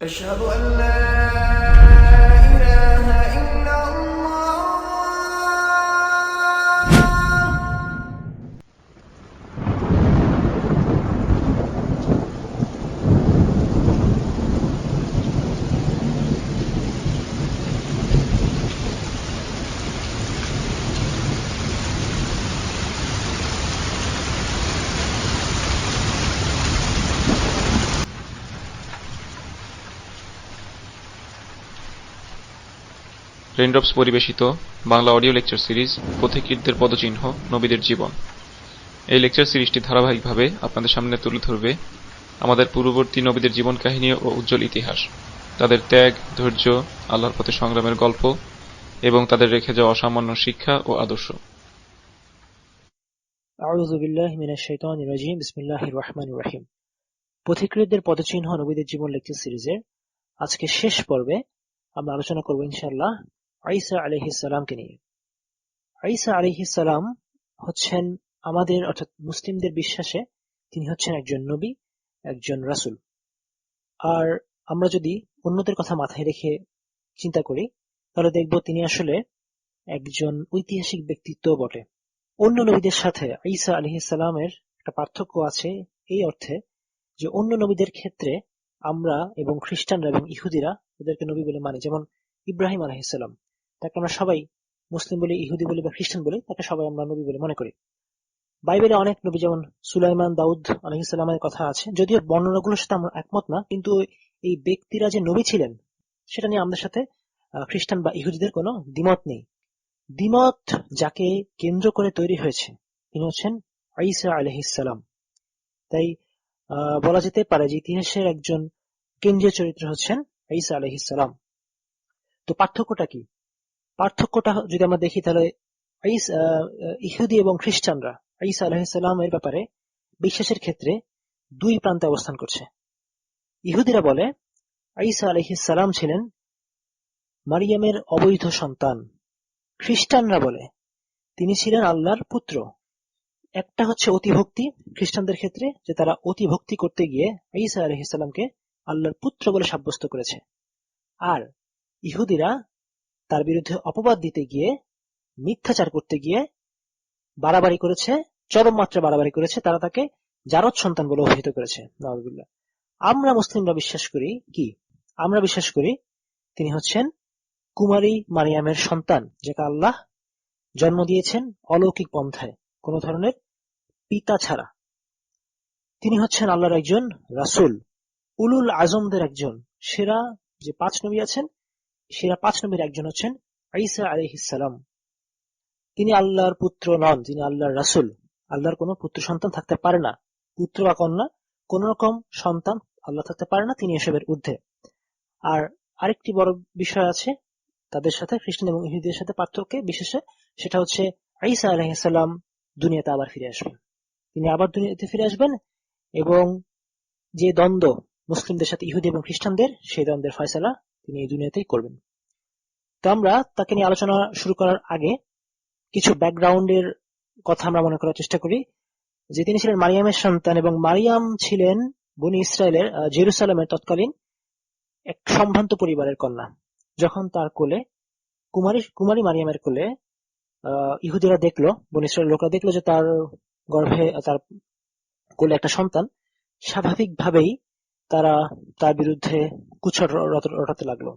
أشهد أن لا إله إلا الله. Raindrops পরিবেশিত Bangla audio lecture series পথিকৃতদের পদচিহ্ন নবীদের জীবন। এই লেকচার সিরিজটি ধারাবাহিকভাবে আপনাদের সামনে তুলে ধরবে আমাদের পূর্ববর্তী নবীদের জীবন কাহিনী ও উজ্জ্বল ইতিহাস, তাদের ত্যাগ, ধৈর্য, আল্লাহর পথে সংগ্রামের গল্প এবং তাদের রেখে যাওয়া অসামান্য শিক্ষা ও আদর্শ। আউযু বিল্লাহি মিনাশ শাইতানির রাজিম। বিসমিল্লাহির রহমানির রহিম। পথিকৃতদের পদচিহ্ন নবীদের জীবন লেকচার সিরিজের আজকে শেষ পর্বে আমরা আলোচনা করব ইনশাআল্লাহ ঈসা আলাইহিস সালামকে নিয়ে। ঈসা আলাইহিস সালাম হচ্ছেন আমাদের অর্থাৎ মুসলিমদের বিশ্বাসে তিনি হচ্ছেন একজন নবী, একজন রাসূল। আর আমরা যদি অন্যদের কথা মাথায় রেখে চিন্তা করি তাহলে দেখব তিনি আসলে একজন ঐতিহাসিক ব্যক্তিত্ব বটে। অন্য নবীদের সাথে ঈসা আলাইহিস সালামের একটা পার্থক্য আছে এই অর্থে যে অন্য নবীদের ক্ষেত্রে আমরা এবং খ্রিস্টানরা এবং ইহুদিরা ওদেরকে নবী বলে মানি। যেমন ইব্রাহিম আলাইহিস সালাম, তাকে আমরা সবাই মুসলিম বলি, ইহুদি বলি বা খ্রিস্টান বলি, তাকে সবাই আমরা নবী বলে মনে করি। বাইবেলে অনেক নবী যেমন সুলাইমান, দাউদ আলাইহিস সালামের কথা আছে, যদিও বর্ণনাগুলোর সাথে আমরা একমত না, কিন্তু এই ব্যক্তিরা যে নবী ছিলেন সেটা নিয়ে আমাদের সাথে খ্রিস্টান বা ইহুদিদের কোনো দ্বিমত নেই। দ্বিমত যাকে কেন্দ্র করে তৈরি হয়েছে তিনি হচ্ছেন ঈসা আলাইহিস সালাম। তাই বলা যেতে পারে যে ইতিহাসের একজন কেন্দ্রীয় চরিত্র হচ্ছেন ঈসা আলাইহিস সালাম। তো পার্থক্যটা কি? পার্থক্যটা যদি আমরা দেখি তাহলে ইহুদি এবং খ্রিস্টানরা ঈসা আলাইহিস সালামের ব্যাপারে বিশ্বাসের ক্ষেত্রে দুই প্রান্তে অবস্থান করছে। ইহুদিরা বলে ঈসা আলাইহিস সালাম ছিলেন মারিয়ামের অবৈধ সন্তান। খ্রিস্টানরা বলে তিনি ছিলেন আল্লাহর পুত্র। একটা হচ্ছে অতিভক্তি খ্রিস্টানদের ক্ষেত্রে, যে তারা অতিভক্তি করতে গিয়ে ঈসা আলাইহিস সালামকে আল্লাহর পুত্র বলে সাব্যস্ত করেছে। আর ইহুদিরা তার বিরুদ্ধে অপবাদ দিতে গিয়ে, মিথ্যাচার করতে গিয়ে বাড়াবাড়ি করেছে, চরম মাত্রা বাড়াবাড়ি করেছে, তারা তাকে জারদ সন্তান বলে অভিহিত করেছে। নাউযুবিল্লাহ। আমরা মুসলিমরা বিশ্বাস করি কি? আমরা বিশ্বাস করি তিনি হচ্ছেন কুমারী মারিয়ামের সন্তান, যাকে আল্লাহ জন্ম দিয়েছেন অলৌকিক পন্থায়, কোন ধরনের পিতা ছাড়া। তিনি হচ্ছেন আল্লাহর একজন রাসূল, উলুল আজমদের একজন। সেরা যে 5 নবী আছেন, সেরা 5 নবীর একজন হচ্ছেন ঈসা আলাইহিস সালাম। তিনি আল্লাহর পুত্র নন, তিনি আল্লাহর রাসূল। আল্লাহর কোনো পুত্র সন্তান থাকতে পারে না, পুত্র বা কন্যা কোন রকম সন্তান আল্লাহ থাকতে পারে না, তিনি এসবের ঊর্ধ্বে। আর আরেকটি বড় বিষয় আছে তাদের সাথে, খ্রিস্টান এবং ইহুদিদের সাথে পার্থক্য বিশেষে, সেটা হচ্ছে ঈসা আলাইহিস সালাম দুনিয়াতে আবার ফিরে আসবেন। তিনি আবার দুনিয়াতে ফিরে আসবেন এবং যে দ্বন্দ্ব মুসলিমদের সাথে ইহুদি এবং খ্রিস্টানদের, সেই দ্বন্দ্বের ফয়সালা তিনি এই দুনিয়াতেই করবেন। তো আমরা তাকে নিয়ে আলোচনা শুরু করার আগে কিছু ব্যাকগ্রাউন্ডের কথা আমরা মনে করার চেষ্টা করি। যে তিনি ছিলেন মারিয়ামের সন্তান এবং মারিয়াম ছিলেন বনি ইসরায়েলের জেরুসালেমের তৎকালীন এক সম্ভ্রান্ত পরিবারের কন্যা। যখন তার কোলে কুমারী মারিয়ামের কোলে ইহুদিরা দেখলো, বনি ইসরায়েলের লোকরা দেখলো যে তার গর্ভে, তার কোলে একটা সন্তান, স্বাভাবিকভাবেই তারা তার বিরুদ্ধে কুচ্ছট রটাতে লাগলো।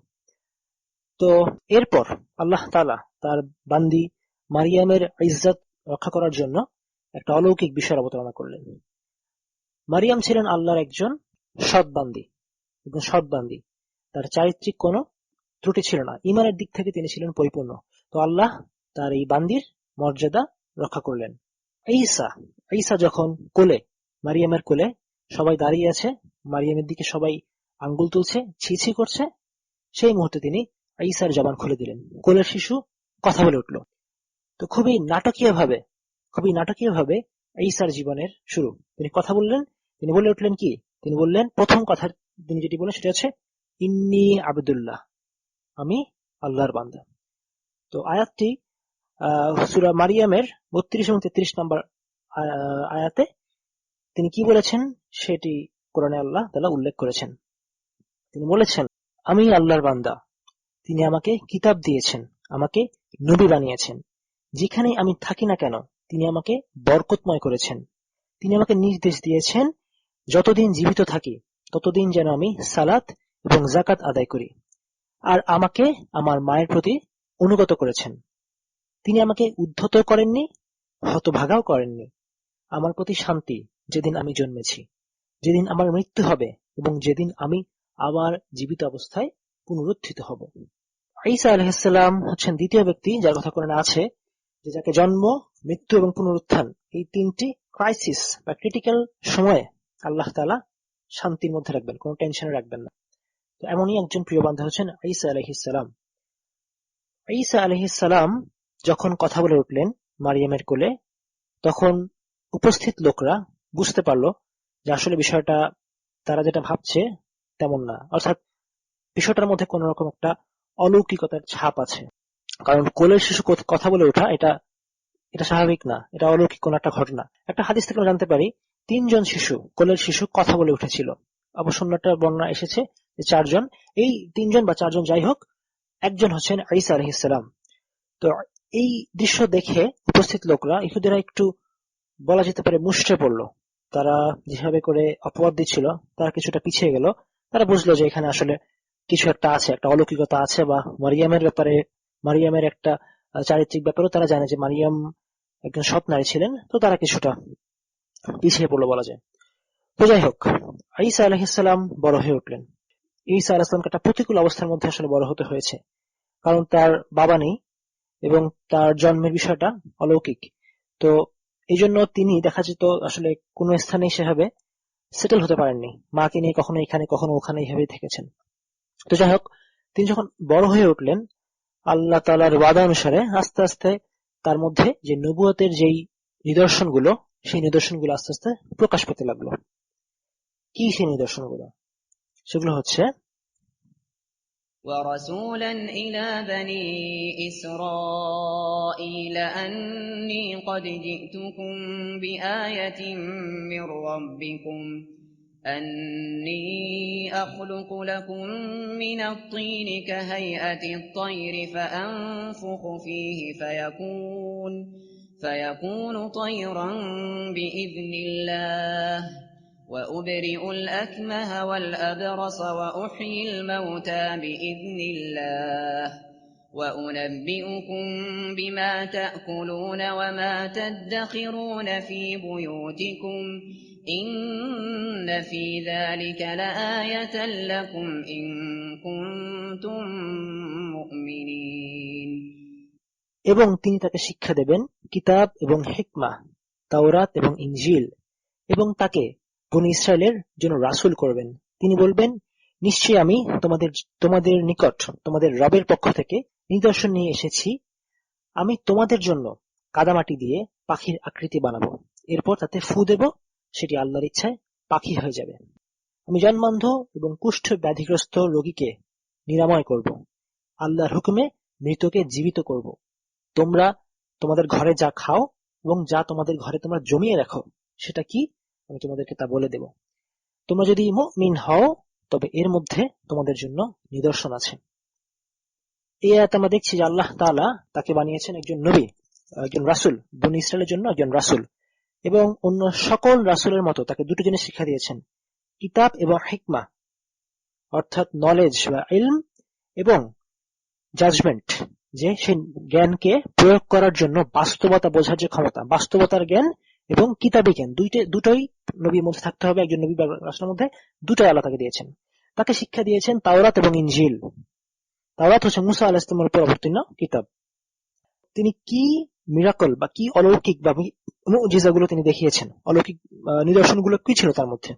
তো এরপর আল্লাহ তাআলা তার বান্দি মারিয়ামের ইজ্জত রক্ষা করার জন্য একটা অলৌকিক বিষয় অবতারণা করলেন। মারিয়াম ছিলেন আল্লাহর একজন সৎ বান্দি, একজন সৎ বান্দি। তার চারিত্রিক কোনো ত্রুটি ছিল না, ঈমানের দিক থেকে তিনি ছিলেন পরিপূর্ণ। তো আল্লাহ তার এই বান্দির মর্যাদা রক্ষা করলেন। ঈসা যখন কোলে, মারিয়ামের কোলে সবাই দাঁড়িয়ে আছে, মারিয়ামের দিকে সবাই আঙ্গুল তুলছে, ছি ছি করছে, সেই মুহূর্তে তিনি ঈসার জবান খুলে দিলেন। কোলের শিশু কথা বলে উঠল। তো খুবই নাটকীয়ভাবে ঈসার জীবনের শুরু। তিনি কথা বললেন, তিনি বলে উঠলেন কি? তিনি বললেন, প্রথম কথা তিনি যেটি বললেন সেটা হচ্ছে ইন্নী আবদুল্লাহ, আমি আল্লাহর বান্দা। তো আয়াতটি সূরা মারিয়ামের 32 এবং 33 নম্বর আয়াতে তিনি কি বলেছেন সেটি কোরআনে আল্লাহ তাআলা উল্লেখ করেছেন। তিনি বলেছেন, আমি আল্লাহর বান্দা, তিনি আমাকে কিতাব দিয়েছেন, আমাকে নবী বানিয়েছেন, যেখানে আমি থাকি না কেন তিনি আমাকে বরকতময় করেছেন, তিনি আমাকে নির্দেশ দিয়েছেন যতদিন জীবিত থাকি ততদিন যেন আমি সালাত এবং যাকাত আদায় করি, আর আমাকে আমার মায়ের প্রতি অনুগত করেছেন। তিনি আমাকে উদ্ধত করেননি, হতভাগাও করেননি। আমার প্রতি শান্তি যেদিন আমি জন্মেছি, যেদিন আমার মৃত্যু হবে এবং যেদিন আমি আবার জীবিত অবস্থায় পুনরুত্থিত হব। ঈসা আলাইহিসসালাম হচ্ছেন দ্বিতীয় ব্যক্তি যার কথা কোরআনে আছে, যে যাকে জন্ম, মৃত্যু এবং পুনরুত্থান এই তিনটি ক্রাইসিস বা ক্রিটিক্যাল সময়ে আল্লাহ তাআলা শান্তির মধ্যে রাখবেন, কোনো টেনশনে রাখবেন না। তো এমনই একজন প্রিয় বান্দা হচ্ছেন ঈসা আলাইহিসসালাম। ঈসা আলাইহিসসালাম যখন কথা বলে উঠলেন মারিয়ামের কোলে, তখন উপস্থিত লোকরা বুঝতে পারলো যে আসলে বিষয়টা তারা যেটা ভাবছে তেমন না, অর্থাৎ বিষয়টার মধ্যে কোন রকম একটা অলৌকিকতার ছাপ আছে। কারণ কোলের শিশু কথা বলে ওঠা এটা এটা স্বাভাবিক না, এটা অলৌকিক কোন একটা ঘটনা। একটা হাদিস থেকে আমরা জানতে পারি 3 জন শিশু, কোলের শিশু কথা বলে উঠেছিল। অবশ্য অন্যটা বর্ণনা এসেছে যে 4 জন। এই 3 জন বা 4 জন যাই হোক, একজন হচ্ছেন ঈসা আলাইহিস সালাম। তো এই দৃশ্য দেখে উপস্থিত লোকরা, ইহুদিরা একটু বলা যেতে পারে মুষড়ে পড়লো। তারা যেভাবে করে অপবাদ দিচ্ছিল তারা কিছুটা পিছিয়ে গেল। তারা বুঝলো যে এখানে আসলে কিছু একটা আছে, একটা অলৌকিকতা আছে, বা মারিয়ামের ব্যাপারে, মারিয়ামের একটা চারিত্রিক ব্যাপারও তারা জানে যে মারিয়াম একজন সৎ নারী ছিলেন। তো তারা কিছুটা পিছিয়ে পড়লো বলা যায়। তো যাই হোক, ঈসা আলাইহিস সালাম বড় হয়ে উঠলেন। ঈসা আলাইহিস সালামকে একটা প্রতিকূল অবস্থার মধ্যে আসলে বড় হতে হয়েছে, কারণ তার বাবা নেই এবং তার জন্মের বিষয়টা অলৌকিক। তো এই জন্য তিনি দেখা যেত আসলে কোন স্থানে সেভাবে সেটেল হতে পারেননি, মাকে নিয়ে কখনো এখানে কখনো ওখানে এইভাবেই থেকেছেন। তো যাই হোক, তিনি যখন বড় হয়ে উঠলেন আল্লাহ তাআলার ওয়াদা অনুসারে আস্তে আস্তে তার মধ্যে যে নবুয়তের যেই নিদর্শনগুলো, সেই নিদর্শনগুলো আস্তে আস্তে প্রকাশ পেতে লাগলো। কি সেই নিদর্শনগুলো? সেগুলো হচ্ছে, ورسولا إلى بني إسرائيل أني قد جئتكم بآية من ربكم أني أخلق لكم من الطين كهيئة الطير فأنفخ فيه فيكون طيرا بإذن الله وأبرئ الأكمه والأبرص وأحيي الموتى بإذن الله وأنبئكم بما تأكلون وما تدخرون في بيوتكم إن في ذلك لآية لكم إن كنتم مؤمنين। এবং তিনি তাকে শিক্ষা দেবেন কিতাব এবং হিকমা, তাওরাত এবং ইনজিল, এবং তাকে বনী ইসরায়েলের জন্য রাসূল করবেন। তিনি বলবেন, নিশ্চয়ই আমি তোমাদের নিকট তোমাদের রবের পক্ষ থেকে নিদর্শন নিয়ে এসেছি। আমি তোমাদের জন্য কাদামাটি দিয়ে পাখির আকৃতি বানাবো, এরপর তাতে ফু দেব, সেটি আল্লাহর ইচ্ছায় পাখি হয়ে যাবে। আমি জন্মান্ধ এবং কুষ্ঠ ব্যাধিগ্রস্ত রোগীকে নিরাময় করব, আল্লাহর হুকুমে মৃতকে জীবিত করব। তোমরা তোমাদের ঘরে যা খাও এবং যা তোমাদের ঘরে তোমরা জমিয়ে রাখো সেটা কি, আমি তোমাদেরকে তা বলে দেব। তোমরা যদি মুমিন হও তবে এর মধ্যে তোমাদের জন্য নিদর্শন আছে। এই আয়াতে আমরা দেখছি যে আল্লাহ তাআলা তাকে বানিয়েছেন একজন নবী, একজন রাসূল, বনী ইসরায়েলের জন্য একজন রাসূল, এবং অন্য সকল রাসূলের মতো তাকে দুটো জিনিস শিক্ষা দিয়েছেন, কিতাব এবং হিকমা, অর্থাৎ নলেজ বা ইলম, এবং জাজমেন্ট, যে সেই জ্ঞানকে প্রয়োগ করার জন্য বাস্তবতা বোঝার যে ক্ষমতা, বাস্তবতার জ্ঞান এবং কিতাবী জ্ঞান, দুটোই নবীর মধ্যে থাকতে হবে। একজন নবী বা রাসূলের মধ্যে দুটোই আল্লাহ তাকে দিয়েছেন। তাকে শিক্ষা দিয়েছেন তাওরাত এবং ইনজিল। তাওরাত হচ্ছে মুসা আলাইহিস সালামের উপর অবতীর্ণ কিতাব। তিনি কি মিরাকল বা কি অলৌকিক বা মুজিজাগুলো তিনি দেখিয়েছেন, অলৌকিক নিদর্শনগুলো কি ছিল তার মধ্যে?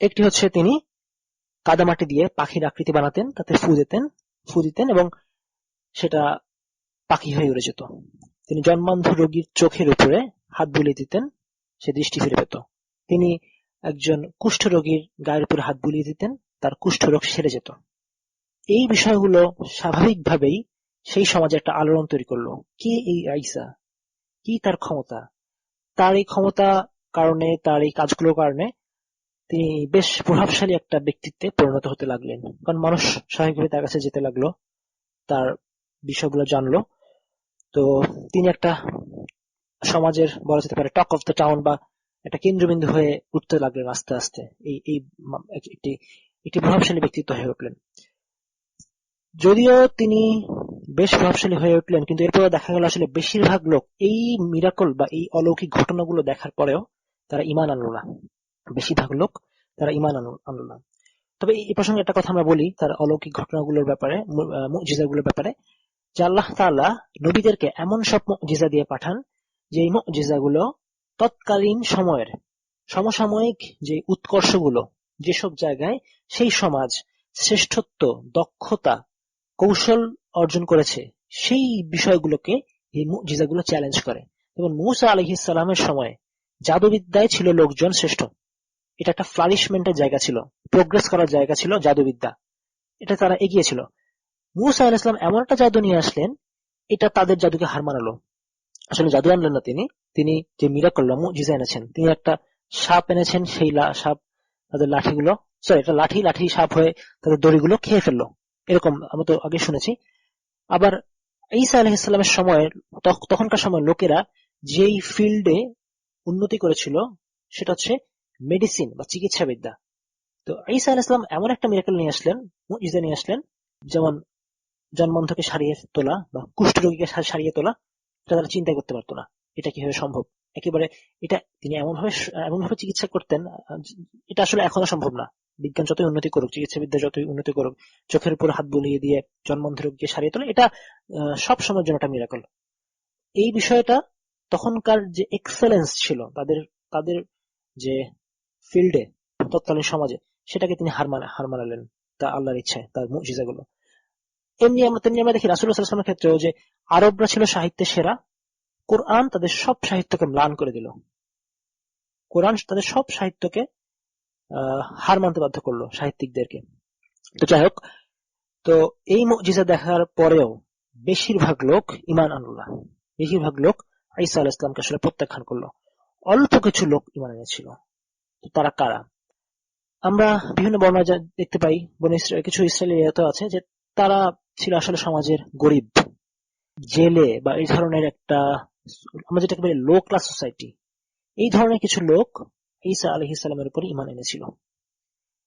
একটি হচ্ছে তিনি কাদামাটি দিয়ে পাখির আকৃতি বানাতেন, তাতে ফু দিতেন এবং সেটা পাখি হয়ে উড়ে যেত। তিনি জন্মান্ধ রোগীর চোখের উপরে হাত বুলিয়ে দিতেন, সে দৃষ্টি ফিরে পেত। তিনি একজন কুষ্ঠ রোগীর গায়ের উপরে হাত বুলিয়ে দিতেন, তার কুষ্ঠ রোগ সেরে যেত। এই বিষয়গুলো স্বাভাবিকভাবেই সেই সমাজে একটা আলোড়ন তৈরি করলো। কে এই ঈসা, কি তার ক্ষমতা, তার এই ক্ষমতা কারণে, তার এই কাজগুলোর কারণে তিনি বেশ প্রভাবশালী একটা ব্যক্তিত্বে পরিণত হতে লাগলেন, কারণ মানুষ স্বাভাবিকভাবে তার কাছে যেতে লাগলো, তার বিষয়গুলো জানলো। তো তিনি একটা সমাজের বলা যেতে পারে টক অফ দ্য টাউন বা একটা কেন্দ্রবিন্দু হয়ে উঠতে লাগলেন আস্তে আস্তে। এই এই একটি একটি প্রভাবশালী ব্যক্তিত্ব হয়ে উঠলেন। যদিও তিনি বেশ প্রভাবশালী হয়ে উঠলেন, কিন্তু এরপরে দেখা গেল আসলে বেশিরভাগ লোক এই মিরাকল বা এই অলৌকিক ঘটনাগুলো দেখার পরেও তারা ঈমান আনলো না। বেশিরভাগ লোক তারা ঈমান আনলো না। তবে এই প্রসঙ্গে একটা কথা আমরা বলি তার অলৌকিক ঘটনাগুলোর ব্যাপারে, মুজিজাগুলোর ব্যাপারে, যে আল্লাহ তাআলা নবীদেরকে এমন সব মুজিজা দিয়ে পাঠান যে এই মুজিজাগুলো তৎকালীন সময়ের সমসাময়িক যে উৎকর্ষগুলো, যেসব জায়গায় সেই সমাজ শ্রেষ্ঠত্ব, দক্ষতা, কৌশল অর্জন করেছে, সেই বিষয়গুলোকে এই মুজিজাগুলো চ্যালেঞ্জ করে। যেমন মূসা আলাইহিস সালামের সময় জাদুবিদ্যায় ছিল লোকজন শ্রেষ্ঠ। এটা একটা ফ্লারিশমেন্টের জায়গা ছিল, প্রোগ্রেস করার জায়গা ছিল জাদুবিদ্যা, এটা তারা এগিয়েছিল। মূসা আলাইহিস সালাম এমন একটা জাদু নিয়ে আসলেন, এটা তাদের জাদুকে হার মানালো। আসলে জাদু আনলেন না তিনি, তিনি যে মিরাকল মুজিজা এনেছেন, তিনি একটা সাপ এনেছেন, সেই সাপ তাদের লাঠিগুলো, এটা লাঠি সাপ হয়ে তাদের দড়িগুলো খেয়ে ফেললো, এরকম আমরা তো আগে শুনেছি। আবার ঈসা আলাইহিস সালামের সময়, তখনকার সময় লোকেরা যেই ফিল্ডে উন্নতি করেছিল সেটা হচ্ছে মেডিসিন বা চিকিৎসা বিদ্যা। তো ঈসা আলাইহিস সালাম এমন একটা মিরাকল নিয়ে আসলেন, মুজিজা নিয়ে আসলেন, যেমন জন্মন্ধকে সারিয়ে তোলা বা কুষ্ঠরোগীকে সারিয়ে তোলা, এটা তারা চিন্তা করতে পারতো না এটা কিভাবে সম্ভব। একেবারে এটা তিনি এমনভাবে চিকিৎসা করতেন, এটা আসলে এখনো সম্ভব না। বিজ্ঞান যতই উন্নতি করুক, চিকিৎসা বিদ্যা যতই উন্নতি করুক, চোখের উপর হাত বুলিয়ে দিয়ে জন্মন্ধ রোগীকে সারিয়ে তোলা, এটা সব সময়ের জন্য একটা মিরাকল। এই বিষয়টা তখনকার যে এক্সেলেন্স ছিল তাদের যে ফিল্ডে তৎকালীন সমাজে, সেটাকে তিনি হার মানালেন তা আল্লাহর ইচ্ছায়, তার মুজিজাগুলো। তেমনি আমরা দেখি রাসূলুল্লাহ সাল্লাল্লাহু আলাইহি ওয়াসাল্লামের ক্ষেত্রেও যে আরবরা ছিল সাহিত্যের সেরা, কোরআন তাদের সব সাহিত্যকে ম্লান করে দিল। কোরআন তাদের সব সাহিত্যকে হার মানতে বাধ্য করলো, সাহিত্যিকদেরকে। তো যাই হোক, তো এই মুজিজা দেখার পরেও বেশিরভাগ লোক ঈমান আনলো না। বেশিরভাগ লোক ঈসা আলাইহিস সালামকে আসলে প্রত্যাখ্যান করলো। অল্প কিছু লোক ঈমান এনেছিল। তো তারা কারা? আমরা বিভিন্ন বর্ণনা দেখতে পাই, কিছু ইসরায়েলিয়াত আছে যে তারা ছিল আসলে সমাজের গরিব, জেলে বা এই ধরনের একটা, আমরা যেটাকে বলি লো ক্লাস সোসাইটি, এই ধরনের কিছু লোক ঈসা আলাইহিস সালামের উপর ঈমান এনেছিল।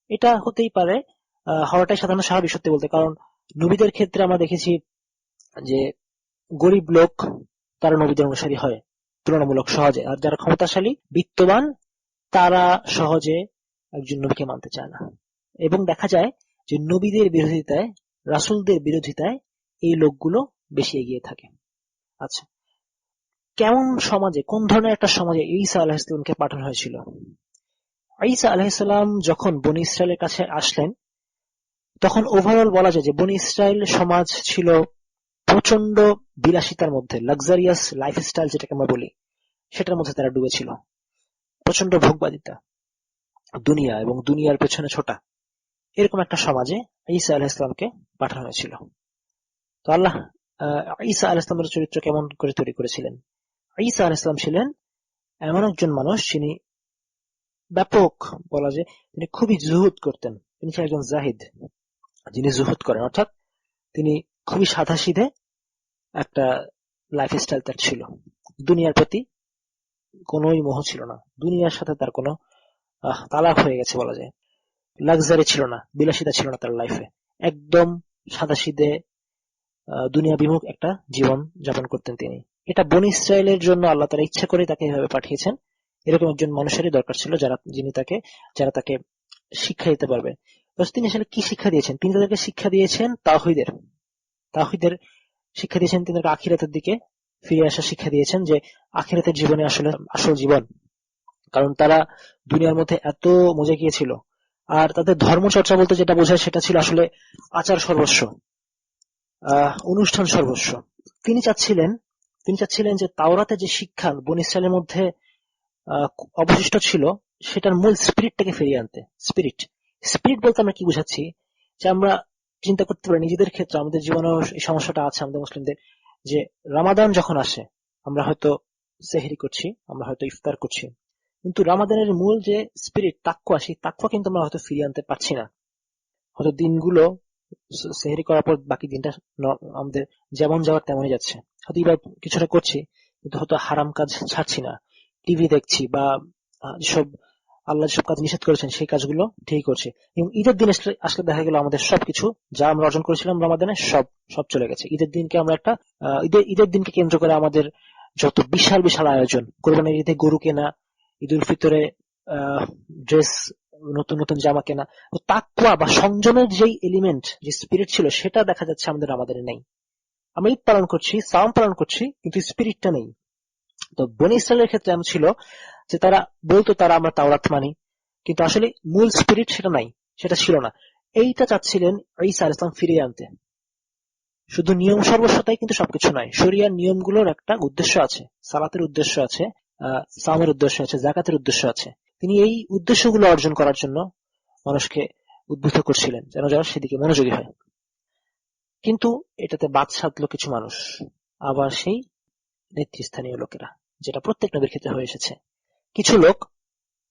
এটা হতেই পারে, হওয়াটাই সাধারণ স্বাভাবিক সত্যি বলতে, কারণ নবীদের ক্ষেত্রে আমরা দেখেছি যে গরিব লোক তারা নবীদের অনুসারী হয় তুলনামূলক সহজে, আর যারা ক্ষমতাশালী বিত্তবান তারা সহজে একজন নবীকে মানতে চায় না। এবং দেখা যায় যে নবীদের বিরোধিতায়, রাসূলদের বিরোধিতায় এই লোকগুলো বেশি এগিয়ে থাকে। আচ্ছা, কেমন সমাজে, কোন ধরনের একটা সমাজে ঈসা আলাইহিস সালামকে পাঠানো হয়েছিল? ঈসা আলাইহিস সালাম যখন বনী ইসরায়েলের কাছে আসলেন, তখন ওভারঅল বলা যায় যে বনী ইসরায়েল সমাজ ছিল প্রচন্ড বিলাসিতার মধ্যে, লাক্সারিয়াস লাইফস্টাইল যেটাকে আমরা বলি, সেটার মধ্যে তারা ডুবেছিল। প্রচন্ড ভোগবাদিতা, দুনিয়া এবং দুনিয়ার পেছনে ছোটা, এরকম একটা সমাজে ঈসা আলাইহিস সালামকে পাঠানো হয়েছিল। তো আল্লাহ ঈসা আলাইহিস সালামের চরিত্র কেমন করে তৈরি করেছিলেন? ঈসা আলাইহিস সালাম ছিলেন এমন একজন মানুষ, যিনি ব্যাপক বলা যায় তিনি খুবই জুহুদ করতেন। তিনি ছিলেন একজন জাহিদ, যিনি জুহুদ করেন, অর্থাৎ তিনি খুবই সাদাসিধে একটা লাইফস্টাইল তার ছিল। দুনিয়ার প্রতি কোনোই মোহ ছিল না, দুনিয়ার সাথে তার কোনো তালাক হয়ে গেছে বলা যায়। লাক্সারি ছিল না, বিলাসিতা ছিল না তার লাইফে, একদম সাদাসিধে দুনিয়া বিমুখ একটা জীবন যাপন করতেন তিনি। এটা বনী ইসরায়েলের জন্য আল্লাহ তাআলা ইচ্ছা করে তাকে এভাবে পাঠিয়েছেন। এরকম একজন মানুষেরই দরকার ছিল যারা তাকে শিক্ষা দিতে পারবে। তিনি আসলে কি শিক্ষা দিয়েছেন? তিনি তাদেরকে শিক্ষা দিয়েছেন তাওহীদের শিক্ষা দিয়েছেন, তিনি আখিরাতের দিকে ফিরে আসার শিক্ষা দিয়েছেন, যে আখিরাতের জীবনে আসলে আসল জীবন। কারণ তারা দুনিয়ার মধ্যে এত মজে গিয়েছিল, আর তাদের ধর্মচর্চা বলতে যেটা বোঝায় সেটা ছিল আসলে আচার সর্বস্ব, অনুষ্ঠান সর্বস্ব। তিনি চাচ্ছিলেন যে তাওরাতে যে শিক্ষা বনী ইসরায়েলের মধ্যে অবশিষ্ট ছিল, সেটার মূল স্পিরিটটাকে ফিরিয়ে আনতে। স্পিরিট বলতে আমরা কি বুঝাচ্ছি? যে আমরা চিন্তা করতে পারি নিজেদের ক্ষেত্রে, আমাদের জীবনে এই সমস্যাটা আছে আমাদের মুসলিমদের, যে রামাদান যখন আসে আমরা হয়তো সেহরি করছি, আমরা হয়তো ইফতার করছি, কিন্তু রামাদানের মূল যে স্পিরিট তাকওয়া, সেই তাকওয়া কিন্তু আমরা হয়তো ফিরিয়ে আনতে পারছি না। হয়তো দিনগুলো সেহরি করার পর বাকি দিনটা আমাদের যেমন যাওয়ার তেমনই যাচ্ছে। হয়তো এবার কিছুটা করছি, কিন্তু হয়তো হারাম কাজ ছাড়ছি না, টিভি দেখছি বা যেসব আল্লাহ যেসব কাজ নিষেধ করেছেন সেই কাজগুলো ঠিকই করছি। এবং ঈদের দিন আসলে দেখা গেল আমাদের সবকিছু যা আমরা অর্জন করেছিলাম রমাদানে সব সব চলে গেছে। ঈদের দিনকে আমরা একটা ঈদের দিনকে কেন্দ্র করে আমাদের যত বিশাল বিশাল আয়োজন, কোরবানির ঈদে গরু কেনা, ঈদ উল ফিতরে ড্রেস, নতুন নতুন জামা কেনা, তো তাকওয়া বা সংযমের যেই এলিমেন্ট, যে স্পিরিট ছিল সেটা দেখা যাচ্ছে আমাদের আমাদের নেই। আমরা ঈদ পালন করছি, সাওম পালন করছি, কিন্তু স্পিরিটটা নেই। তো বনী ইসরায়েলের ক্ষেত্রে এমন ছিল যে তারা বলতো তারা আমরা তাওরাত মানি, কিন্তু আসলে মূল স্পিরিট সেটা নাই, সেটা ছিল না। এইটা চাচ্ছিলেন ঈসা আলাইহিস সালাম ফিরিয়ে আনতে। শুধু নিয়ম সর্বস্বতাই কিন্তু সবকিছু নয়, শরিয়ার নিয়মগুলোর একটা উদ্দেশ্য আছে, সালাতের উদ্দেশ্য আছে, সাওমের উদ্দেশ্য আছে, জাকাতের উদ্দেশ্য আছে। তিনি এই উদ্দেশ্যগুলো অর্জন করার জন্য মানুষকে উদ্বুদ্ধ করছিলেন যেন যারা সেদিকে মনোযোগী হয়। কিন্তু এটাতে বাদ সাধলো কিছু মানুষ, আবার সেই নেতৃস্থানীয় লোকেরা, যেটা প্রত্যেক নবীর ক্ষেত্রে হয়ে এসেছে। কিছু লোক,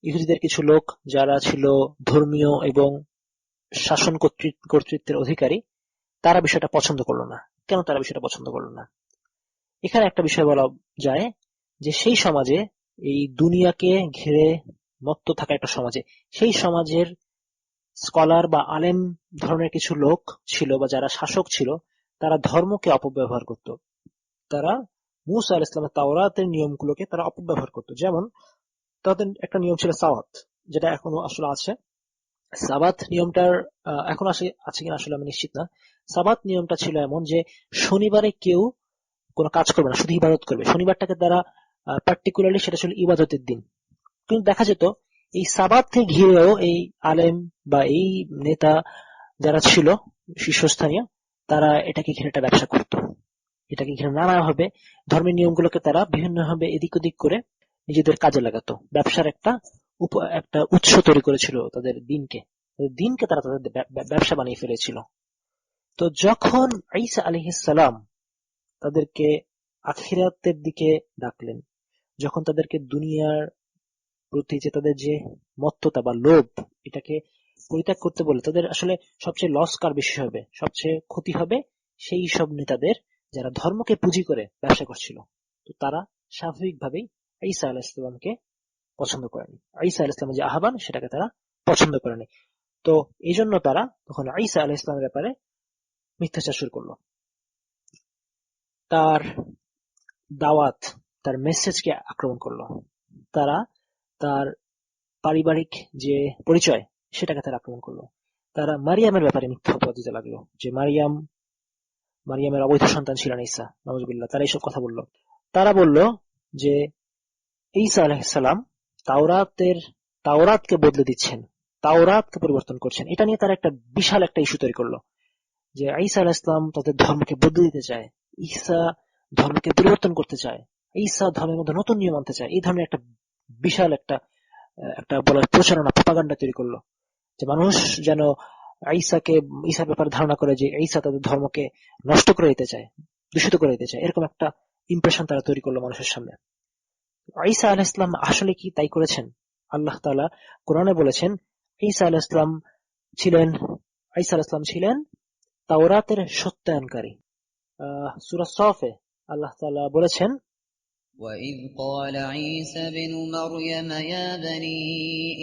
ইহুদিদের কিছু লোক যারা ছিল ধর্মীয় এবং শাসন কর্তৃত্বের অধিকারী, তারা বিষয়টা পছন্দ করলো না। কেন তারা বিষয়টা পছন্দ করলো না? এখানে একটা বিষয় বলা যায় যে সেই সমাজে, এই দুনিয়াকে ঘিরে মত্ত থাকা একটা সমাজে, সেই সমাজের স্কলার বা আলেম ধরনের কিছু লোক ছিল বা যারা শাসক ছিল, তারা ধর্মকে অপব্যবহার করত। তারা মূসা আলাইহিস সালামের তাওরাতের নিয়মগুলোকে তারা অপব্যবহার করত। যেমন তাদের একটা নিয়ম ছিল সাওয়াত, যেটা এখনো আসলে আছে। সাবাত নিয়মটার এখন আছে কিনা আসলে আমি নিশ্চিত না। সাবাত নিয়মটা ছিল এমন যে শনিবারে কেউ কোনো কাজ করবে না, শুধু ইবাদত করবে। শনিবারটাকে তারা পার্টিকুলারলি সেটা ছিল ইবাদতের দিন। কিন্তু দেখা যেত এই সাবাতকে ঘিরেও এই আলেম বা এই নেতা যারা ছিল শীর্ষস্থানীয়, তারা এটাকে ঘিরে একটা ব্যবসা করত। এটাকে ঘিরে নানাভাবে ধর্মের নিয়মগুলোকে তারা বিভিন্নভাবে এদিক ওদিক করে নিজেদের কাজে লাগাতো। ব্যবসার একটা উৎস তৈরি করেছিল তাদের দিনকে তারা তাদের ব্যবসা বানিয়ে ফেলেছিল। তো যখন ঈসা আলাইহিস সালাম তাদেরকে আখিরাতের দিকে ডাকলেন, যখন তাদেরকে দুনিয়ার প্রতি যে তাদের যে মত্ততা বা লোভ, এটাকে পরিত্যাগ করতে বলে, তাদের আসলে সবচেয়ে লস কার বেশি হবে, সবচেয়ে ক্ষতি হবে সেই সব নেতাদের যারা ধর্মকে পুঁজি করে ব্যবসা করছিল। তো তারা স্বাভাবিকভাবেই ঈসা আলাইহিস সালামকে পছন্দ করেনি। ঈসা আলাইহিস সালামের যে আহ্বান সেটাকে তারা পছন্দ করেনি। তো এই জন্য তারা তখন ঈসা আলাইহিস সালামের ব্যাপারে মিথ্যাচার শুরু করলো। তার দাওয়াত, তার মেসেজকে আক্রমণ করলো। তারা তার পারিবারিক যে পরিচয় সেটাকে তারা আক্রমণ করলো। তারা মারিয়ামের ব্যাপারে মিথ্যা অপবাদ দিতে লাগলো, যে মারিয়ামের অবৈধ সন্তান ছিলেন ঈসা, নাউজুবিল্লাহ। তারা এইসব কথা বলল। তারা বলল যে ঈসা আলাইহিস সালাম তাওরাতকে বদলে দিচ্ছেন, তাওরাতকে পরিবর্তন করছেন। এটা নিয়ে তারা একটা বিশাল একটা ইস্যু তৈরি করলো যে ঈসা আলাইহিস সালাম তাদের ধর্মকে বদলে দিতে চায়, ঈসা ধর্মকে পরিবর্তন করতে চায়, ঈসা ধর্মের মধ্যে নতুন নিয়ম আনতে চায়। এই ধরনের একটা বিশাল একটা বলার প্রচারণা, প্রপাগান্ডা তৈরি করলো, যে মানুষ যেন ঈসার ব্যাপারে ধারণা করে যে ঈসা তাদের ধর্মকে নষ্ট করে দিতে চায়, দূষিত করে দিতে চায়। এরকম একটা ইমপ্রেশন তারা তৈরি করলো মানুষের সামনে। ঈসা আলাইহিস সালাম আসলে কি তাই করেছেন? আল্লাহ তাআলা কোরআনে বলেছেন ঈসা আলাইহিস সালাম ছিলেন তাওরাতের সত্যায়নকারী। সূরা সফে আল্লাহ তাআলা বলেছেন, وَإِذْ قَالَ عِيسَى ابْنُ مَرْيَمَ يَا بَنِي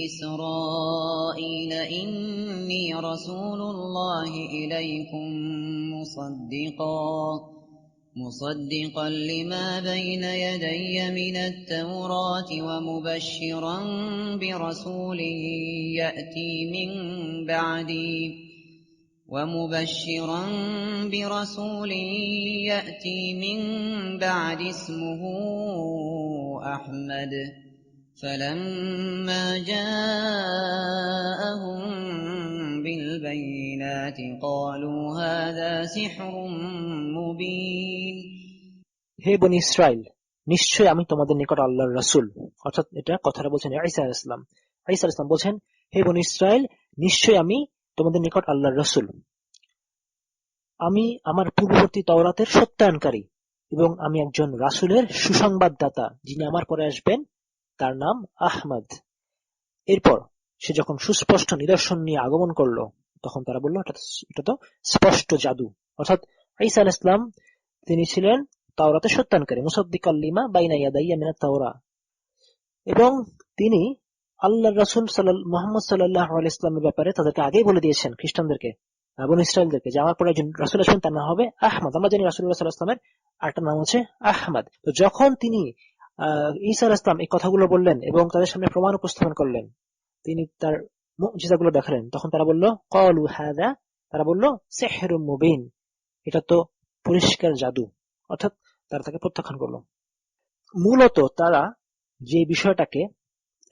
إِسْرَائِيلَ إِنِّي رَسُولُ اللَّهِ إِلَيْكُمْ مُصَدِّقًا لِمَا بَيْنَ يَدَيَّ مِنَ التَّوْرَاةِ وَمُبَشِّرًا برسول يأتي من بعد اسمه أحمد فلما جاءهم بالبينات قالوا هذا سحر مبين। হে বনী ইসরাইল, নিশ্চয় আমি তোমাদের নিকট আল্লাহর রাসূল। অর্থাৎ এটা কথাটা বলছেন ঈসা আলাইহিস সালাম। ঈসা আলাইহিস সালাম বলছেন, হে বনী ইসরাইল, নিশ্চয় আমি তোমাদের নিকট আল্লাহর রাসূল। আমি আমার পূর্ববর্তী তাওরাতের সত্যায়নকারী এবং আমি একজন রাসূলের সুসংবাদদাতা, যিনি আমার পরে আসবেন তার নাম আহমদ। এরপর সে যখন সুস্পষ্ট নিদর্শন নিয়ে আগমন করলো, তখন তারা বলল এটা তো স্পষ্ট জাদু। অর্থাৎ ঈসা আলাইহিস সালাম তিনি ছিলেন তাওরাতের সত্যায়নকারী, মুসাদ্দিকাল লিমা বাইনা ইয়াদাইয়া মিনাত তাওরা, এবং তিনি আল্লাহর রাসূল মুহাম্মদ সাল্লাল্লাহু আলাইহি ওয়াসাল্লামের ব্যাপারে তাদেরকে আগেই বলে দিয়েছেন, খ্রিস্টানদেরকে, বনী ইসরায়েলদেরকে, যে আমার পরে একজন রাসূল আসবেন, তার নাম হবে আহমদ। আমরা জানি রাসূলুল্লাহ সাল্লাল্লাহু আলাইহি ওয়াসাল্লামের আরেকটা নাম হচ্ছে আহমদ। তো যখন তিনি ঈসা আলাইহিস সালাম এই কথাগুলো বললেন এবং তাদের সামনে প্রমাণ উপস্থাপন করলেন, তিনি তার মুজিজাগুলো দেখালেন, তখন তারা বলল ক্বালু হাযা, তারা বলল সিহরুম মুবিন, এটা তো পরিষ্কার জাদু। অর্থাৎ তারা তাকে প্রত্যাখ্যান করলো। মূলত তারা যে বিষয়টাকে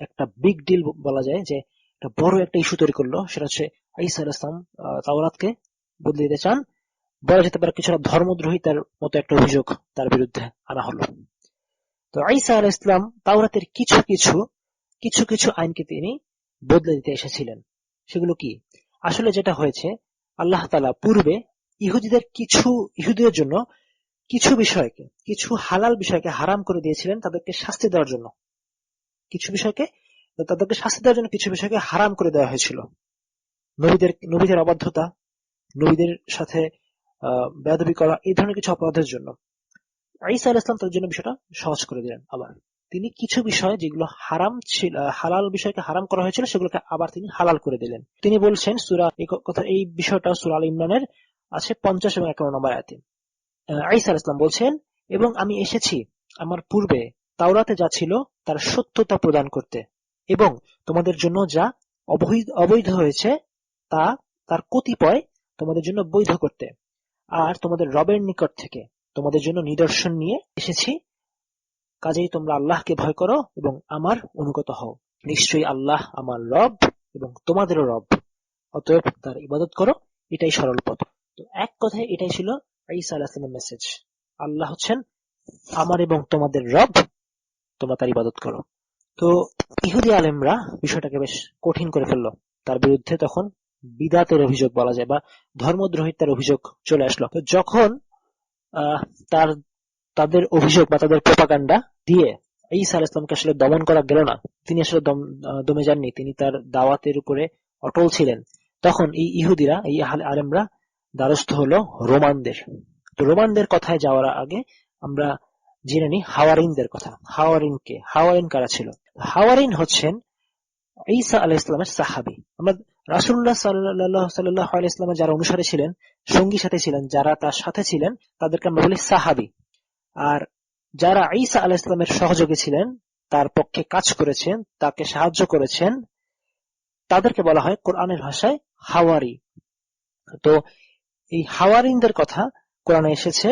একটা বিগ ডিল বলা যায়, যে একটা বড় একটা ইস্যু তৈরি করলো, সেটা হচ্ছে ঈসা আলাইহিস সালাম তাওরাতকে বদলে দিতে চান, বলা যেতে পারে কিছুটা ধর্মদ্রোহিতার মতো একটা অভিযোগ তার বিরুদ্ধে আনা হলো। তো ঈসা আলাইহিস সালাম তাওরাতের কিছু কিছু আইনকে তিনি বদলে দিতে এসেছিলেন। সেগুলো কি? আসলে যেটা হয়েছে, আল্লাহ তাআলা পূর্বে ইহুদিদের জন্য কিছু হালাল বিষয়কে হারাম করে দিয়েছিলেন তাদেরকে শাস্তি দেওয়ার জন্য। কিছু বিষয়কে হারাম করে দেওয়া হয়েছিল। নবীদের অবাধ্যতা, নবীদের সাথে বেয়াদবি করা, এই ধরনের কিছু অপরাধের জন্য ঈসা আলাইহিস সালাম তাদের জন্য বিষয়টা সহজ করে দিলেন। আবার তিনি কিছু বিষয় যেগুলো হারাম ছিল, হালাল বিষয়কে হারাম করা হয়েছিল, সেগুলোকে আবার তিনি হালাল করে দিলেন। তিনি বলছেন এই বিষয়টা সূরা আল ইমরানের আছে 50 এবং 51 নম্বর আয়াতে। ঈসা আলাইহিস সালাম বলছেন, এবং আমি এসেছি আমার পূর্বে তাওরাতে যা ছিল তার সত্যতা প্রদান করতে, এবং তোমাদের জন্য যা অবৈধ হয়েছে তার কতিপয় তোমাদের জন্য বৈধ করতে, আর তোমাদের রবের নিকট থেকে তোমাদের জন্য নিদর্শন নিয়ে এসেছি, কাজেই তোমরা আল্লাহকে ভয় করো এবং আমার অনুগত হও। নিশ্চয়ই আল্লাহ আমার রব এবং তোমাদেরও রব, অতএব তার ইবাদত করো, এটাই সরল পথ। তো এক কথায় এটাই ছিল ঈসা আলাইহিস সালামের মেসেজ, আল্লাহ হচ্ছেন আমার এবং তোমাদের রব, তোমরা তার ইবাদত করো। তো ইহুদি আলেমরা বিষয়টাকে বেশ কঠিন করে ফেললো, তার বিরুদ্ধে তখন বিদাতের অভিযোগ বলা যায় বা ধর্মদ্রোহিতার অভিযোগ চলে আসলো। তো যখন তাদের অভিযোগ বা তাদের প্রোপাগান্ডা দিয়ে ঈসা আলাইহিস সালামকে আসলে দমন করা গেল না, তিনি আসলে দমে যাননি, তিনি তার দাওয়াতের উপরে অটল ছিলেন, তখন এই ইহুদিরা, এই আলেমরা দ্বারস্থ হলো রোমানদের। তো রোমানদের কথায় যাওয়ার আগে আমরা জেনে নিই হাওয়ারিনদের কথা। হাওয়ারিন কারা ছিল? হাওয়ারিন হচ্ছেন ঈসা আলাইহিস সালামের সাহাবী। আমরা রাসূলুল্লাহ সাল্লাল্লাহু আলাইহি ওয়াসাল্লামের যারা অনুসারী ছিলেন, সঙ্গী সাথী ছিলেন, যারা তার সাথে ছিলেন, তাদেরকে আমরা বলি সাহাবী। আর যারা ঈসা আলাইহিস সালামের সহযোগী ছিলেন, তার পক্ষে কাজ করেছেন, তাকে সাহায্য করেছেন, তাদেরকে বলা হয় কোরআনের ভাষায় হাওয়ারি। তো এই হাওয়ারিনদের কথা কোরআনে এসেছে।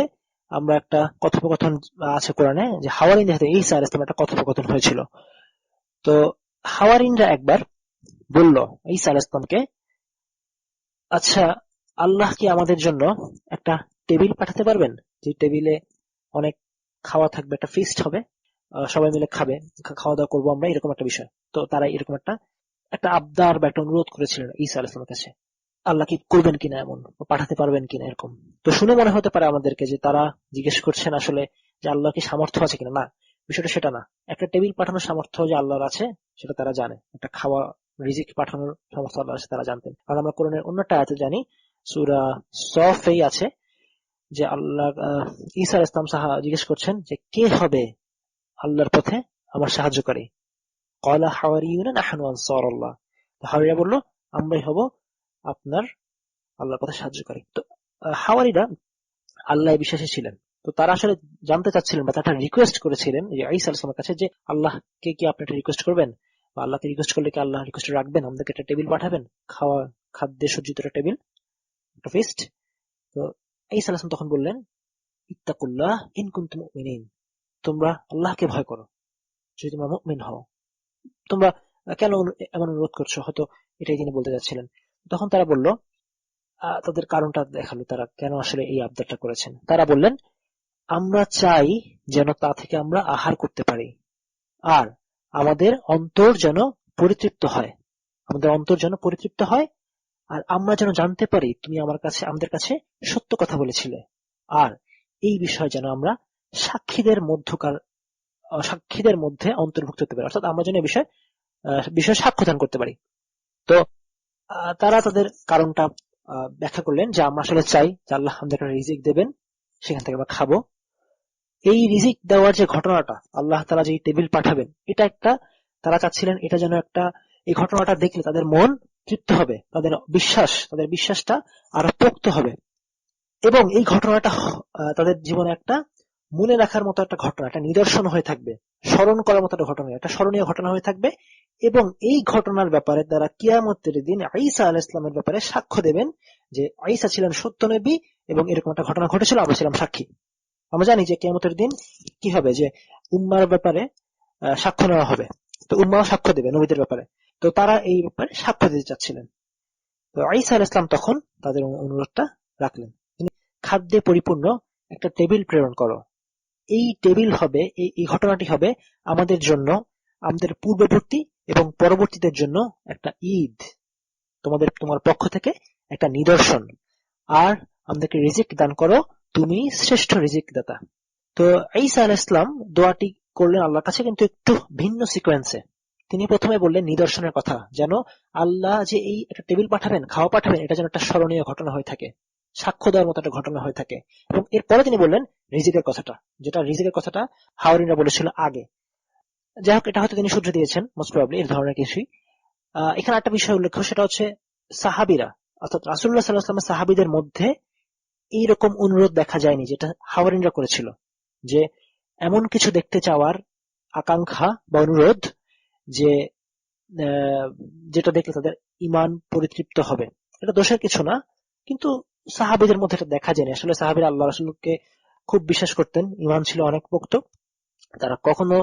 আমরা একটা কথোপকথন আছে কোরআনে, যে হাওয়ারিনদের সাথে ঈসা আলাইহিস সালামের একটা কথোপকথন হয়েছিল। তো হাওয়ারিনরা একবার বলল ঈসা আলাইহিস সালামকে, আচ্ছা, আল্লাহ কি আমাদের জন্য একটা টেবিল পাঠাতে পারবেন, যে টেবিলে অনেক খাওয়া থাকবে, একটা ফিস্ট হবে, সবাই মিলে খাবে, খাওয়া দাওয়া করবো আমরা, এরকম একটা বিষয়। তো তারা এরকম একটা আবদার বা একটা অনুরোধ করেছিলেন ঈসা আলাইহিস সালামের কাছে, আল্লাহ কি করবেন কিনা, এমন পাঠাতে পারবেন কিনা, এরকম। তো শুনে মনে হতে পারে আমাদেরকে যে তারা জিজ্ঞেস করছেন আসলে যে আল্লাহ কি সামর্থ্য আছে কিনা। না, বিষয়টা সেটা না। একটা টেবিল পাঠানোর সামর্থ্য যে আল্লাহর আছে সেটা তারা জানে, একটা খাওয়া রিজিক পাঠানোর সামর্থ্য আল্লাহর আছে তারা জানতেন। আর আমরা কোরআনের অন্যটা আয়াতে জানি, সূরা সফেই আছে, যে আল্লাহ ঈসা আলাইহিস সালাম জিজ্ঞেস করছেন যে কে হবে আল্লাহর পথে আমার সাহায্যকারী। ক্বালা হাওয়ারিয়ুনা নাহনু আনসারুল্লাহ, হাওয়ারিরা বলল আমরাই হব আপনার আল্লাহর পথে সাহায্যকারী। তো হাওয়ারিরা আল্লাহ বিশ্বাসী ছিলেন। তো তারা আসলে জানতে চাচ্ছিলেন বা তারা রিকোয়েস্ট করেছিলেন যে ঈসা আলাইহিস সালামের কাছে, যে আল্লাহকে কি আপনি একটা রিকোয়েস্ট করবেন, বা আল্লাহকে রিকোয়েস্ট করলে কি আল্লাহ রিকোয়েস্ট রাখবেন, আমাদেরকে একটা টেবিল পাঠাবেন, খাদ্যে সজ্জিত একটা টেবিল, একটা ফিস্ট। তো ঈসা আলাইহিস সালাম তখন বললেন, ইত্তাকুল্লাহ ইন কুনতুম মুমিনিন, তোমরা আল্লাহকে ভয় করো যদি তোমরা মুমিন হও। তোমরা কেন এমন অনুরোধ করছো, হয়তো এটাই তিনি বলতে যাচ্ছিলেন। তখন তারা বলল, তাদের কারণটা দেখালো তারা কেন আসলে এই আবদারটা করেছেন। তারা বললেন, আমরা চাই যেন তা থেকে আমরা আহার করতে পারি, আর আমাদের অন্তর যেন পরিতৃপ্ত হয়, আর আমরা যেন জানতে পারি তুমি আমাদের কাছে সত্য কথা বলেছিলে, আর এই বিষয়ে যেন আমরা সাক্ষীদের মধ্যকার সাক্ষীদের মধ্যে অন্তর্ভুক্ত হতে পারি, অর্থাৎ আমরা যেন এই বিষয়ে সাক্ষ্যদান করতে পারি। তো তারা তাদের কারণটা ব্যাখ্যা করলেন যে আমরা আসলে চাই যে আল্লাহ আমাদের একটা রিজিক দেবেন, সেখান থেকে আমরা খাবো। এই রিজিক দেওয়ার যে ঘটনাটা, আল্লাহ তাআলা যে টেবিল পাঠাবেন, এটা একটা, তারা চাচ্ছিলেন এটা যেন একটা, এই ঘটনাটা দেখলে তাদের মন তৃপ্ত হবে, তাদের বিশ্বাসটা আরো পোক্ত হবে, এবং এই ঘটনাটা তাদের জীবনে একটা মনে রাখার মতো একটা ঘটনা, একটা নিদর্শন হয়ে থাকবে, স্মরণ করার মতো একটা ঘটনা, একটা স্মরণীয় ঘটনা হয়ে থাকবে। এবং এই ঘটনার ব্যাপারে তারা কিয়ামতের দিন ঈসা আলাইহিস সালামের ব্যাপারে সাক্ষ্য দেবেন যে ঈসা ছিলেন সত্য নবী এবং এরকম একটা ঘটনা ঘটেছিল, আমরা ছিলাম সাক্ষী। আমরা জানি যে কিয়ামতের দিন কি হবে, যে উম্মার ব্যাপারে সাক্ষ্য নেওয়া হবে, তো উম্মাও সাক্ষ্য দেবে নবীদের ব্যাপারে, তো তারা এই ব্যাপারে সাক্ষ্য দিতে চাচ্ছিলেন। তো ঈসা আলাইহিস সালাম তখন তাদের অনুরোধটা রাখলেন, খাদ্যে পরিপূর্ণ একটা টেবিল প্রেরণ করো। এই টেবিল হবে, এই ঘটনাটি হবে আমাদের জন্য, আমাদের পূর্ববর্তী এবং পরবর্তীদের জন্য একটা ঈদ, তোমার পক্ষ থেকে একটা নিদর্শন। আর আমাদেরকে রিজিক দান করো, তুমি শ্রেষ্ঠ রিজিক দাতা। তো ঈসা আলাইহিস সালাম দোয়াটি করলেন আল্লাহর কাছে, কিন্তু একটু ভিন্ন সিকোয়েন্সে। তিনি প্রথমে বললেন নিদর্শনের কথা, যেন আল্লাহ যে এই একটা টেবিল পাঠাবেন, খাওয়া পাঠাবেন, এটা যেন একটা স্মরণীয় ঘটনা হয়ে থাকে, সাক্ষ্য দেওয়ার মতো একটা ঘটনা হয়ে থাকে। এবং এরপরে তিনি বললেন রিজিকের কথাটা, যেটা রিজিকের কথাটা হাওয়ারিনরা বলেছিল আগে। যাই হোক, এটা হয়তো তিনি সূত্র দিয়েছেন মোস্ট প্রবাবলি এর ধরনের কিছুই। এখানে একটা বিষয় উল্লেখ্য, সেটা হচ্ছে সাহাবীরা, অর্থাৎ রাসূলুল্লাহ সাল্লাল্লাহু আলাইহি ওয়াসাল্লামের সাহাবীদের মধ্যে এইরকম অনুরোধ দেখা যায়নি যেটা হাওয়ারিনরা করেছিল, যে এমন কিছু দেখতে চাওয়ার আকাঙ্ক্ষা বা অনুরোধ যে যেটা দেখলে তাদের ঈমান পরিতৃপ্ত হবে। এটা দোষের কিছু না, কিন্তু সাহাবীদের মধ্যে এটা দেখা যায়নি। আসলে সাহাবীরা আল্লাহ রাসূলকে খুব বিশ্বাস করতেন, ঈমান ছিল অনেক পোক্ত। তারা কখনো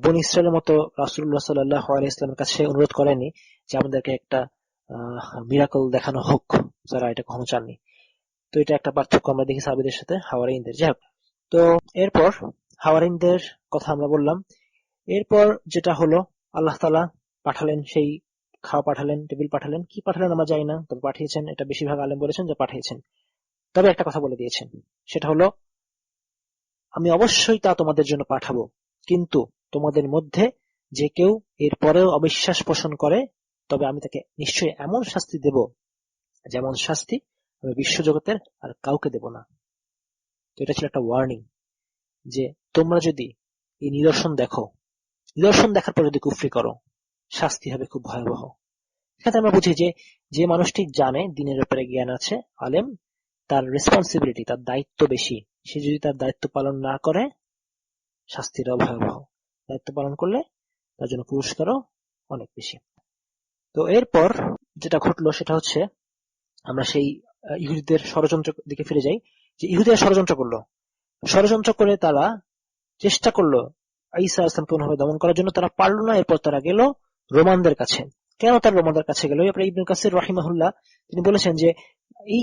বনী ইসরায়েলের মতো রাসূলুল্লাহ সাল্লাল্লাহু আলাইহি ওয়াসাল্লামের কাছে অনুরোধ করেনি যে আমাদেরকে একটা মিরাকল দেখানো হোক, যারা এটা কখনো চাননি। তো এটা একটা পার্থক্য আমরা দেখি সাহাবীদের সাথে হাওয়ারিনদের। যাই হোক, তো এরপর হাওয়ারিনদের কথা আমরা বললাম। এরপর যেটা হলো, আল্লাহ তাআলা পাঠালেন, সেই খাওয়া পাঠালেন, টেবিল পাঠালেন। কি পাঠালেন আমরা জানি না, তবে পাঠিয়েছেন, এটা বেশিরভাগ আলেম বলেছেন যে পাঠিয়েছেন। তবে একটা কথা বলে দিয়েছেন, সেটা হলো আমি অবশ্যই তা তোমাদের জন্য পাঠাবো, কিন্তু তোমাদের মধ্যে যে কেউ এর পরেও অবিশ্বাস পোষণ করে, তবে আমি তাকে নিশ্চয়ই এমন শাস্তি দেব যেমন শাস্তি আমি বিশ্বজগতের আর কাউকে দেব না। তো এটা ছিল একটা ওয়ার্নিং, যে তোমরা যদি এই নিদর্শন দেখো, নিদর্শন দেখার পর যদি কুফরি করো, শাস্তি হবে খুব ভয়াবহ। এখানে আমরা বুঝি যে যে মানুষটি জানে, দিনের ব্যাপারে জ্ঞান আছে, আলেম, তার রেসপন্সিবিলিটি, তার দায়িত্ব বেশি। সে যদি তার দায়িত্ব পালন না করে, শাস্তিটাও ভয়াবহ। দায়িত্ব পালন করলে তার জন্য পুরস্কারও অনেক বেশি। তো এরপর যেটা ঘটলো সেটা হচ্ছে, আমরা সেই ইহুদিদের ষড়যন্ত্র দিকে ফিরে যাই। যে ইহুদিরা ষড়যন্ত্র করে তারা চেষ্টা করলো ঈসা আলাইহিস সালামকে কোনোভাবে দমন করার জন্য, তারা পারল না। এরপর তারা গেল রোমানদের কাছে। কেন তারা রোমানদের কাছে গেল? এরপরে ইবনে কাসির রাহিমাহুল্লাহ তিনি বলেছেন যে এই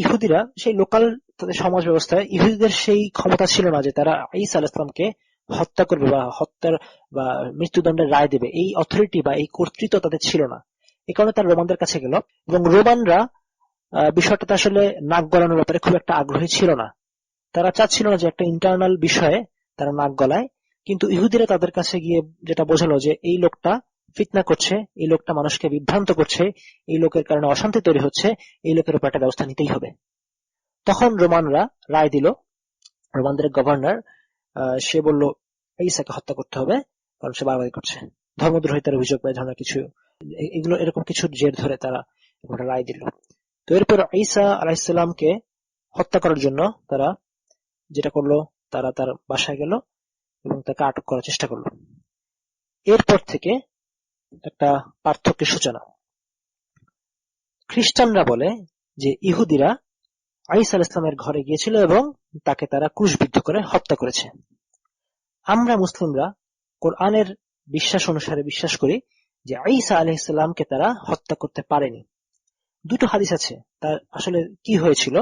ইহুদিরা সেই লোকাল, তাদের সমাজ ব্যবস্থায় ইহুদিদের সেই ক্ষমতা ছিল না যে তারা ঈসা আলাইহিস সালামকে হত্যা করবে বা হত্যার বা মৃত্যুদণ্ডের রায় দেবে। এই অথরিটি বা এই কর্তৃত্ব তাদের ছিল না। এই কারণে তারা রোমানদের কাছে গেল, এবং রোমানরা বিষয়টাতে আসলে নাক গলানোর ব্যাপারে খুব একটা আগ্রহী ছিল না। তারা চাচ্ছিল না যে একটা ইন্টারনাল বিষয়ে তারা নাক গলায়। কিন্তু ইহুদিরা তাদের কাছে গিয়ে যেটা বোঝালো যে এই লোকটা ফিতনা করছে, এই লোকটা মানুষকে বিভ্রান্ত করছে, এই লোকের কারণে অশান্তি তৈরি হচ্ছে, এই লোকের উপর একটা ব্যবস্থা নিতেই হবে। তখন রোমানরা রায় দিল, রোমানদের গভর্নর সে বলল ঈসাকে হত্যা করতে হবে, কারণ সে বাড়াবাড়ি করছে, ধর্মদ্রোহিতার অভিযোগ বা ধরনের কিছু, এগুলো এরকম কিছু জের ধরে তারা একটা রায় দিল। তো এরপর ঈসা আলাইহিস সালামকে হত্যা করার জন্য তারা যেটা করলো, তারা তার বাসায় গেল এবং তাকে আটক করার চেষ্টা করলো। এরপর থেকে একটা পার্থক্যের সূচনা। খ্রিস্টানরা বলে যে ইহুদিরা ঈসা আলাইহিস সালামের ঘরে গিয়েছিল এবং তাকে তারা ক্রুশবিদ্ধ করে হত্যা করেছে। আমরা মুসলিমরা কোরআনের বিশ্বাস অনুসারে বিশ্বাস করি যে ঈসা আলাইহিস সালামকে তারা হত্যা করতে পারেনি। দুটো হাদিস আছে তার আসলে কি হয়েছিল।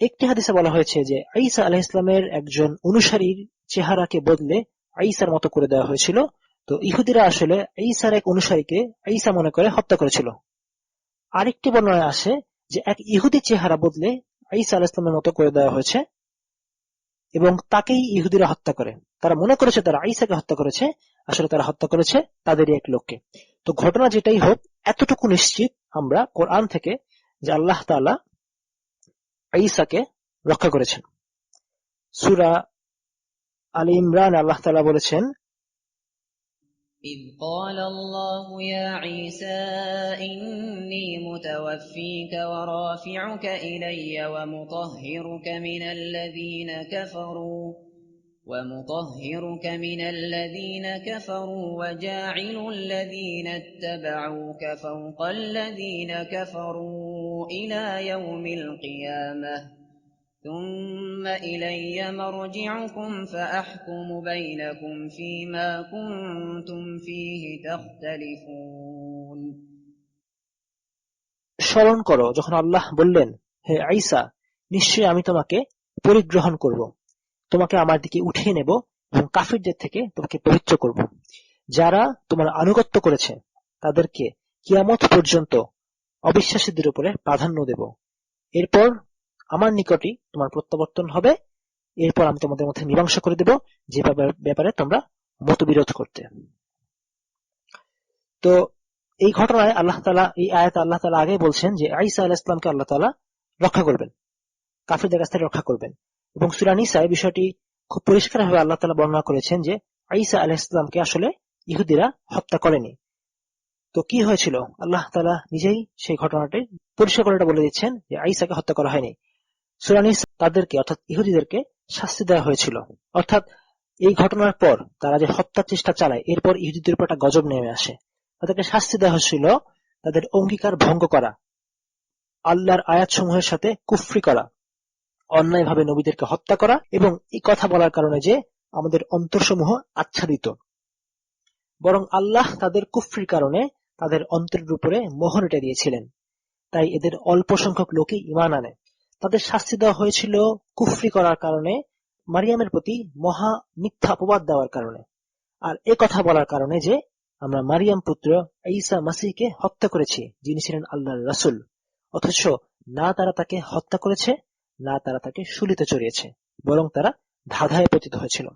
একটি হাদিসে বলা হয়েছে যে ঈসা আলাইহিস সালামের একজন অনুসারীর চেহারাকে বদলে ঈসার মতো করে দেওয়া হয়েছিল। তো ইহুদিরা আসলে ঈসার এক অনুসারীকে ঈসা মনে করে হত্যা করেছিল। আরেকটি বর্ণনায় আসে যে এক ইহুদি চেহারা বদলে ঈসা আলাইহিস সালামের মতো করে দেওয়া হয়েছে, এবং তাকেই ইহুদিরা হত্যা করে। তারা মনে করেছে তারা ঈসাকে হত্যা করেছে, আসলে তারা হত্যা করেছে তাদেরই এক লোককে। তো ঘটনা যেটাই হোক, এতটুকু নিশ্চিত আমরা কোরআন থেকে যে আল্লাহ তাআলা ঈসাকে রক্ষা করেছেন। সূরা আলী ইমরান আল্লাহ তাআলা বলেছেন, إذ قال الله يا عيسى إني متوفيك ورافعك إلي ومطهرك من الذين كفروا وجاعل الذين اتبعوك فوق الذين كفروا إلى يوم القيامة ثم إلي مرجعكم فأحكم بينكم فيما كنتم فيه تختلفون। স্মরণ করো যখন আল্লাহ বললেন, হে ঈসা, নিশ্চয়ই আমি তোমাকে পরিগ্রহণ করব, তোমাকে আমার দিকে উঠিয়ে নেব এবং কাফিরদের থেকে তোমাকে পবিত্র করব। যারা তোমার আনুগত্য করেছে তাদেরকে কিয়ামত পর্যন্ত অবিশ্বাসীদের উপরে প্রাধান্য দেব। এরপর আমার নিকটই তোমার প্রত্যাবর্তন হবে। এরপর আমি তোমাদের মধ্যে মীমাংসা করে দেব যে ব্যাপারে তোমরা মতবিরোধ করতে। তো এই ঘটনায় আল্লাহ তাআলা, এই আয়াতে আল্লাহ তাআলা আগে বলছেন যে ঈসা আলাইহিস সালামকে আল্লাহ তাআলা রক্ষা করবেন, কাফিরদের কাছ থেকে রক্ষা করবেন। এবং সূরা নিসায় বিষয়টি খুব পরিষ্কারভাবে আল্লাহ তাআলা বর্ণনা করেছেন যে ঈসা আলাইহিস সালামকে আসলে ইহুদিরা হত্যা করেনি। তো কি হয়েছিল, আল্লাহ তাআলা নিজেই সেই ঘটনাটি পরিষ্কার করে বলে দিচ্ছেন যে ঈসাকে হত্যা করা হয়নি। সূরা নিসা তাদেরকে অর্থাৎ ইহুদিদেরকে শাস্তি দেওয়া হয়েছিল। অর্থাৎ এই ঘটনার পর তারা যে হত্যার চেষ্টা চালায়, এরপর ইহুদিদের উপর একটা গজব নেমে আসে। তাদেরকে শাস্তি দেওয়া হয়েছিল তাদের অঙ্গীকার ভঙ্গ করা, আল্লাহর আয়াতসমূহের সাথে কুফরি করা, অন্যায়ভাবে নবীদেরকে হত্যা করা এবং এই কথা বলার কারণে যে আমাদের অন্তরসমূহ আচ্ছাদিত। বরং আল্লাহ তাদের কুফরির কারণে তাদের অন্তরের উপরে মোহর এঁটে দিয়েছিলেন, তাই এদের অল্প সংখ্যক লোকই ঈমান আনে। তাদের শাস্তি দেওয়া হয়েছিল কুফরি করার কারণে, মারিয়ামের প্রতি মহা মিথ্যা অপবাদ দেওয়ার কারণে, আর এ কথা বলার কারণে যে আমরা মারিয়াম পুত্র ঈসা মাসীহকে হত্যা করেছি, যিনি ছিলেন আল্লাহর রাসূল। অথচ না তারা তাকে হত্যা করেছে, না তারা তাকে শুলিতে চড়িয়েছে, বরং তারা ধাঁধায় পতিত হয়েছিল।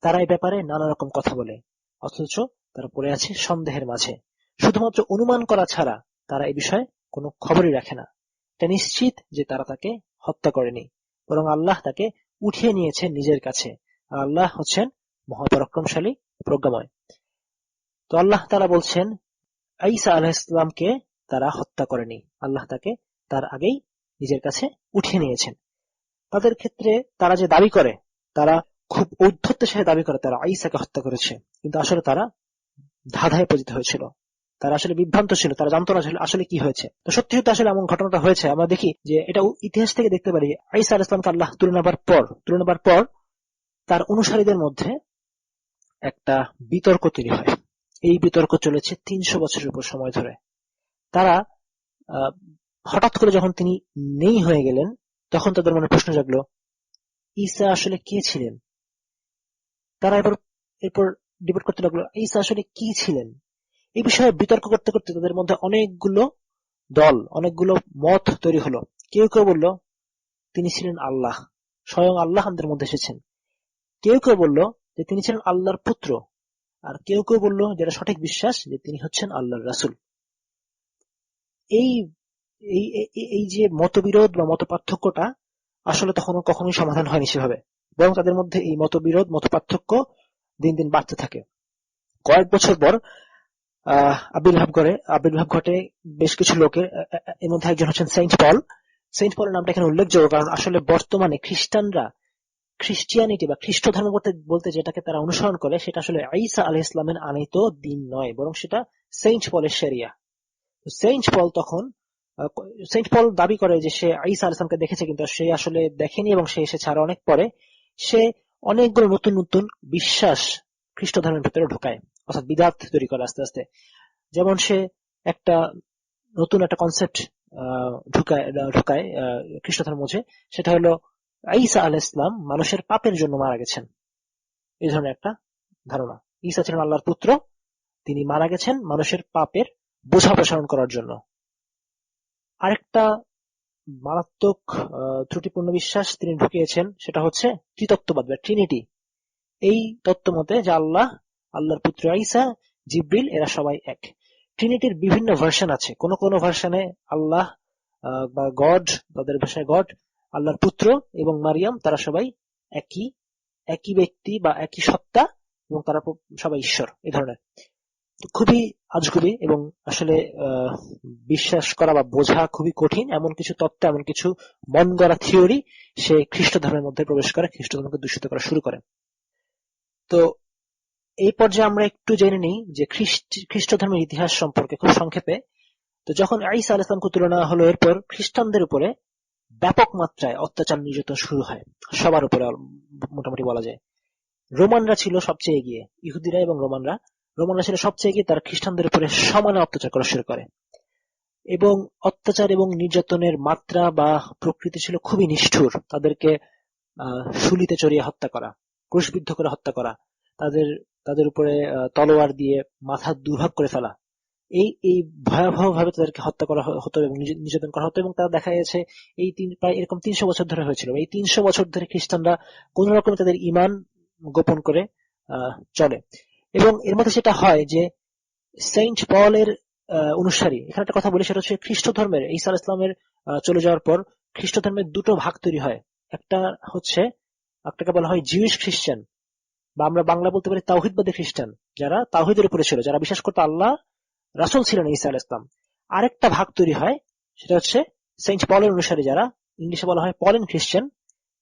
তারা এই ব্যাপারে নানা রকম কথা বলে, অথচ তারা পড়ে আছে সন্দেহের মাঝে। শুধুমাত্র অনুমান করা ছাড়া তারা এই বিষয়ে কোনো খবরই রাখে না। এটা নিশ্চিত যে তারা তাকে হত্যা করেনি, বরং আল্লাহ তাকে উঠিয়ে নিয়েছেন নিজের কাছে। আর আল্লাহ হচ্ছেন মহাপরাক্রমশালী, প্রজ্ঞাময়। তো আল্লাহ তাআলা বলছেন, ঈসা আলাইহিস সালামকে তারা হত্যা করেনি, আল্লাহ তাকে তার আগেই নিজের কাছে উঠিয়ে নিয়েছেন। তাদের ক্ষেত্রে তারা যে দাবি করে, তারা খুব ঔদ্ধত্যের সাথে দাবি করে তারা ঈসাকে হত্যা করেছে, কিন্তু আসলে তারা ধাঁধায় পতিত হয়েছিল। তারা আসলে বিভ্রান্ত ছিল, তারা জানতো না আসলে কি হয়েছে। তো সত্যি সত্যি আসলে এমন ঘটনাটা হয়েছে। আমরা দেখি যে এটা ইতিহাস থেকে দেখতে পারি, ঈসা আলাইহিস সালামকে আল্লাহ তুলে নেবার পর তার অনুসারীদের মধ্যে একটা বিতর্ক তৈরি হয়। এই বিতর্ক চলেছে 300 বছরের উপর সময় ধরে। তারা হঠাৎ করে যখন তিনি নেই হয়ে গেলেন, তখন তাদের মনে প্রশ্ন জাগলো, ঈসা আসলে কে ছিলেন? তারা এরপর ডিবেট করতে লাগলো, ঈসা আসলে কি ছিলেন। এই বিষয়ে বিতর্ক করতে করতে তাদের মধ্যে অনেকগুলো দল, অনেকগুলো মত তৈরি হলো। কেউ কেউ বলল তিনি ছিলেন আল্লাহ, স্বয়ং আল্লাহ আমাদের মধ্যে এসেছেন। কেউ কেউ বলল যে তিনি ছিলেন আল্লাহর পুত্র, আর কেউ কেউ বলল, যেটা সঠিক বিশ্বাস, যে তিনি হচ্ছেন আল্লাহর রাসূল। এই এই এই যে মতবিরোধ বা মত পার্থক্যটা আসলে তখন কখনোই সমাধান হয়নি সেভাবে, বরং তাদের মধ্যে এই মতবিরোধ, মত পার্থক্য দিন দিন বাড়তে থাকে। কয়েক বছর পর আবির্ভাব ঘটে বেশ কিছু লোকের। এর মধ্যে একজন হচ্ছেন সেন্ট পল। সেন্ট পলের নামটা এখানে উল্লেখযোগ্য, কারণ আসলে বর্তমানে খ্রিস্টিয়ানিটি বা খ্রিস্ট ধর্ম বলতে যেটাকে তারা অনুসরণ করে, সেটা আসলে ঈসা আলাইহিস সালামের আনীত দিন নয়, বরং সেটা সেন্ট পলের শরিয়া। সেন্ট পল দাবি করে যে সে ঈসা আলাইহিস সালামকে দেখেছে, কিন্তু সে আসলে দেখেনি এবং সে এসেছে আরো অনেক পরে। সে অনেকগুলো নতুন নতুন বিশ্বাস খ্রিস্ট ধর্মের ভিতরে ঢোকায়, অর্থাৎ বিদআত তৈরি করে আস্তে আস্তে। যেমন সে নতুন একটা কনসেপ্ট ঢুকায় খ্রিস্ট ধর্ম মধ্যে, সেটা হলো ঈসা আলাইহিস সালাম মানুষের পাপের জন্য মারা গেছেন। এই ধরনের একটা ধারণা। ঈসা ছিলেন আল্লাহর পুত্র, তিনি মারা গেছেন মানুষের পাপের বোঝা অপসারণ করার জন্য। আরেকটা মারাত্মক ত্রুটিপূর্ণ বিশ্বাস তিনি ঢুকিয়েছেন, সেটা হচ্ছে ত্রিতত্ত্ববাদ বা ট্রিনিটি। এই তত্ত্ব মতে যে আল্লাহর পুত্র ঈসা, জিবরিল এরা সবাই এক। ট্রিনিটির বিভিন্ন ভার্সন আছে। কোন কোন ভার্সনে আল্লাহ বা গড, তাদের ভাষায় গড, আল্লাহর পুত্র এবং মারিয়াম তারা সবাই একই একই ব্যক্তি বা একই সত্তা, এবং তারা সবাই ঈশ্বর। এই ধরনের খুবই আজগুবি এবং আসলে বিশ্বাস করা বা বোঝা খুবই কঠিন এমন কিছু তত্ত্ব, এমন কিছু মন গড়া থিওরি সে খ্রিস্ট ধর্মের মধ্যে প্রবেশ করে, খ্রিস্ট ধর্মকে দূষিত করা শুরু করে। তো এই পর্যায়ে আমরা একটু জেনে নিই যে খ্রিস্ট ধর্মের ইতিহাস সম্পর্কে খুব সংক্ষেপে। তো যখন ঈসা আলাইহিস সালামকে তুলনা হলো, এরপর খ্রিস্টানদের উপরে ব্যাপক মাত্রায় অত্যাচার নির্যাতন শুরু হয়, সবার উপরে মোটামুটি বলা যায়। রোমানরা ছিল সবচেয়ে এগিয়ে, ইহুদিরা এবং রোমানরা ছিল সবচেয়ে এগিয়ে, তারা খ্রিস্টানদের উপরে সমানে অত্যাচার করা শুরু করে। এবং অত্যাচার এবং নির্যাতনের মাত্রা বা প্রকৃতি ছিল খুবই নিষ্ঠুর। তাদেরকে শুলিতে চড়িয়ে হত্যা করা, ক্রুশবিদ্ধ করে হত্যা করা, তাদের উপরে তলোয়ার দিয়ে মাথা দুভাগ করে ফেলা, এই ভয়াবহ ভাবে তাদেরকে হত্যা করা হতো এবং নির্যাতন করা হতো। এবং তারা দেখা গেছে প্রায় এরকম 300 বছর ধরে হয়েছিল। এই 300 বছর ধরে খ্রিস্টানরা কোন রকমে তাদের ঈমান গোপন করে চলে। এবং এর মধ্যে সেটা হয় যে সেন্ট পলের অনুসারী, এখানে একটা কথা বলি, সেটা হচ্ছে খ্রিস্ট ধর্মের ঈসা আলাইহিস সালামের চলে যাওয়ার পর খ্রিস্ট ধর্মের দুটো ভাগ তৈরি হয়। একটাকে বলা হয় জিউইশ খ্রিস্টান, বা আমরা বাংলা বলতে পারি তাওহীদবাদী খ্রিস্টান, যারা তাওহীদের উপরে ছিল, যারা বিশ্বাস করতো আল্লাহ রাসূল ছিলেন ঈসা আলাইহিস সালাম। আরেকটা ভাগ তৈরি হয়, সেটা হচ্ছে সেন্ট পলের অনুসারী, যারা ইংলিশে বলা হয় পলেন খ্রিস্টান।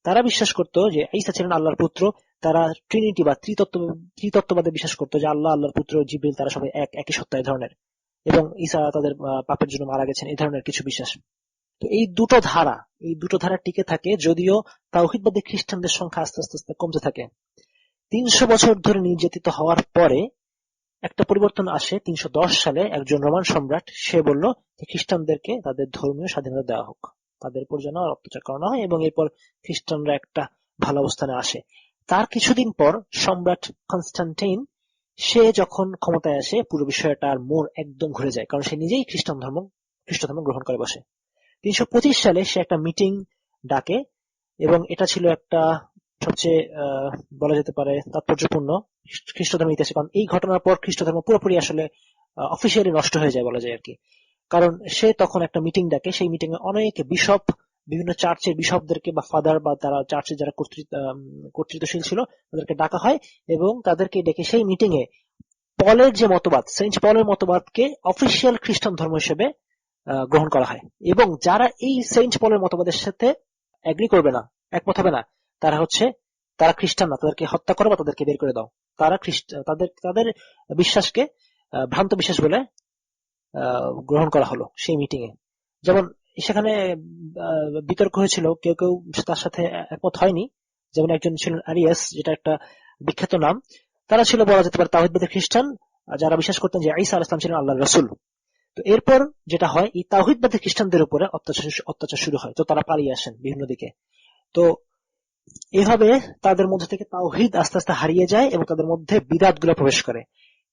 তারা বিশ্বাস করতো যে ঈসা ছিলেন আল্লাহর পুত্র। তারা ট্রিনিটি বা ত্রিতত্ত্ববাদে বিশ্বাস করতো যে আল্লাহর পুত্র, জিবরিল তারা সবাই একই সত্তা, এই ধরনের। এবং ঈসা তাদের পাপের জন্য মারা গেছেন, এই ধরনের কিছু বিশ্বাস। তো এই দুটো ধারা টিকে থাকে, যদিও তাওহীদবাদী খ্রিস্টানদের সংখ্যা আস্তে আস্তে আস্তে কমতে থাকে। 300 বছর ধরে নির্যাতিত হওয়ার পরে একটা পরিবর্তন আসে 310 সালে। একজন রোমান সম্রাট, সে বলল যে খ্রিস্টানদেরকে তাদের ধর্মীয় স্বাধীনতা দেওয়া হোক, তাদের উপর যেন আর অত্যাচার করানো হয়, এবং এরপর খ্রিস্টানরা একটা ভালো অবস্থানে আসে। তার কিছুদিন পর সম্রাট কনস্টান্টাইন, সে যখন ক্ষমতায় আসে, পুরো বিষয়টার মোড় একদম ঘুরে যায়, কারণ সে নিজেই খ্রিস্ট ধর্ম গ্রহণ করে বসে। 325 সালে সে একটা মিটিং ডাকে, এবং এটা ছিল একটা সবচেয়ে বলা যেতে পারে তাৎপর্যপূর্ণ খ্রিস্ট ধর্মের ইতিহাসে, কারণ এই ঘটনার পর খ্রিস্ট ধর্ম পুরোপুরি আসলে অফিসিয়ালি নষ্ট হয়ে যায় বলা যায় আর কি। কারণ সে তখন একটা মিটিং ডাকে, সেই মিটিং এ অনেক বিশপ, বিভিন্ন চার্চের বিশপদেরকে বা ফাদার বা তারা চার্চের যারা কর্তৃত্বশীল ছিল তাদেরকে ডাকা হয়, এবং তাদেরকে ডেকে সেই মিটিং এ পলের যে মতবাদ, সেন্ট পলের মতবাদকে অফিসিয়াল খ্রিস্টান ধর্ম হিসেবে গ্রহণ করা হয়। এবং যারা এই সেন্ট পলের মতবাদের সাথে এগ্রি করবে না, একমত হবে না, তারা খ্রিস্টান না, তাদেরকে হত্যা করো বা তাদেরকে বের করে দাও। তারা তাদের বিশ্বাসকে ভ্রান্ত বিশ্বাস বলে গ্রহণ করা হলো সেই মিটিং এ। যেমন সেখানে বিতর্ক হয়েছিল, কেউ কেউ তার সাথে একমত হয়নি। যেমন একজন ছিলেন আরিয়াস, যেটা একটা বিখ্যাত নাম। তারা ছিল বলা যেতে পারে তাওহীদবাদী খ্রিস্টান, যারা বিশ্বাস করতেন যে ঈসা আলাইহিস সালাম ছিলেন আল্লাহর রাসূল। তো এরপর যেটা হয়, এই তাওহীদবাদী খ্রিস্টানদের উপরে অত্যাচার শুরু হয়, তো তারা পালিয়ে আসেন বিভিন্ন দিকে। তো এভাবে তাদের মধ্যে থেকে তাওহীদ আস্তে আস্তে হারিয়ে যায় এবং তাদের মধ্যে বিদাত গুলো প্রবেশ করে।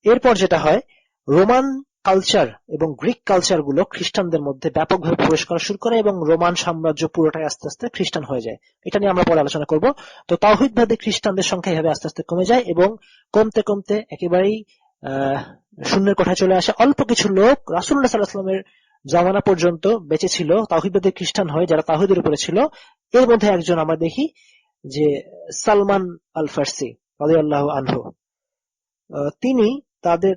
এরপর যেটা হয়, রোমান কালচার এবং গ্রিক কালচার গুলো খ্রিস্টানদের মধ্যে ব্যাপকভাবে প্রবেশ করা শুরু করে, এবং রোমান সাম্রাজ্য পুরোটাই আস্তে আস্তে খ্রিস্টান হয়ে যায়। এটা নিয়ে আমরা পরে আলোচনা করব। তো তাওহীদবাদী খ্রিস্টানদের সংখ্যা এভাবে আস্তে আস্তে কমে যায়, এবং কমতে কমতে একেবারেই শূন্যের কোঠায় চলে আসে। অল্প কিছু লোক রাসূলুল্লাহ সাল্লাল্লাহু আলাইহি ওয়াসাল্লামের জামানা পর্যন্ত বেঁচে ছিল, তাওহীদবাদী খ্রিস্টান হয়ে, যারা তাওহীদের উপরে ছিল। এর মধ্যে একজন আমরা দেখি যে সালমান আল ফার্সি রাদিয়াল্লাহু আনহু। তিনি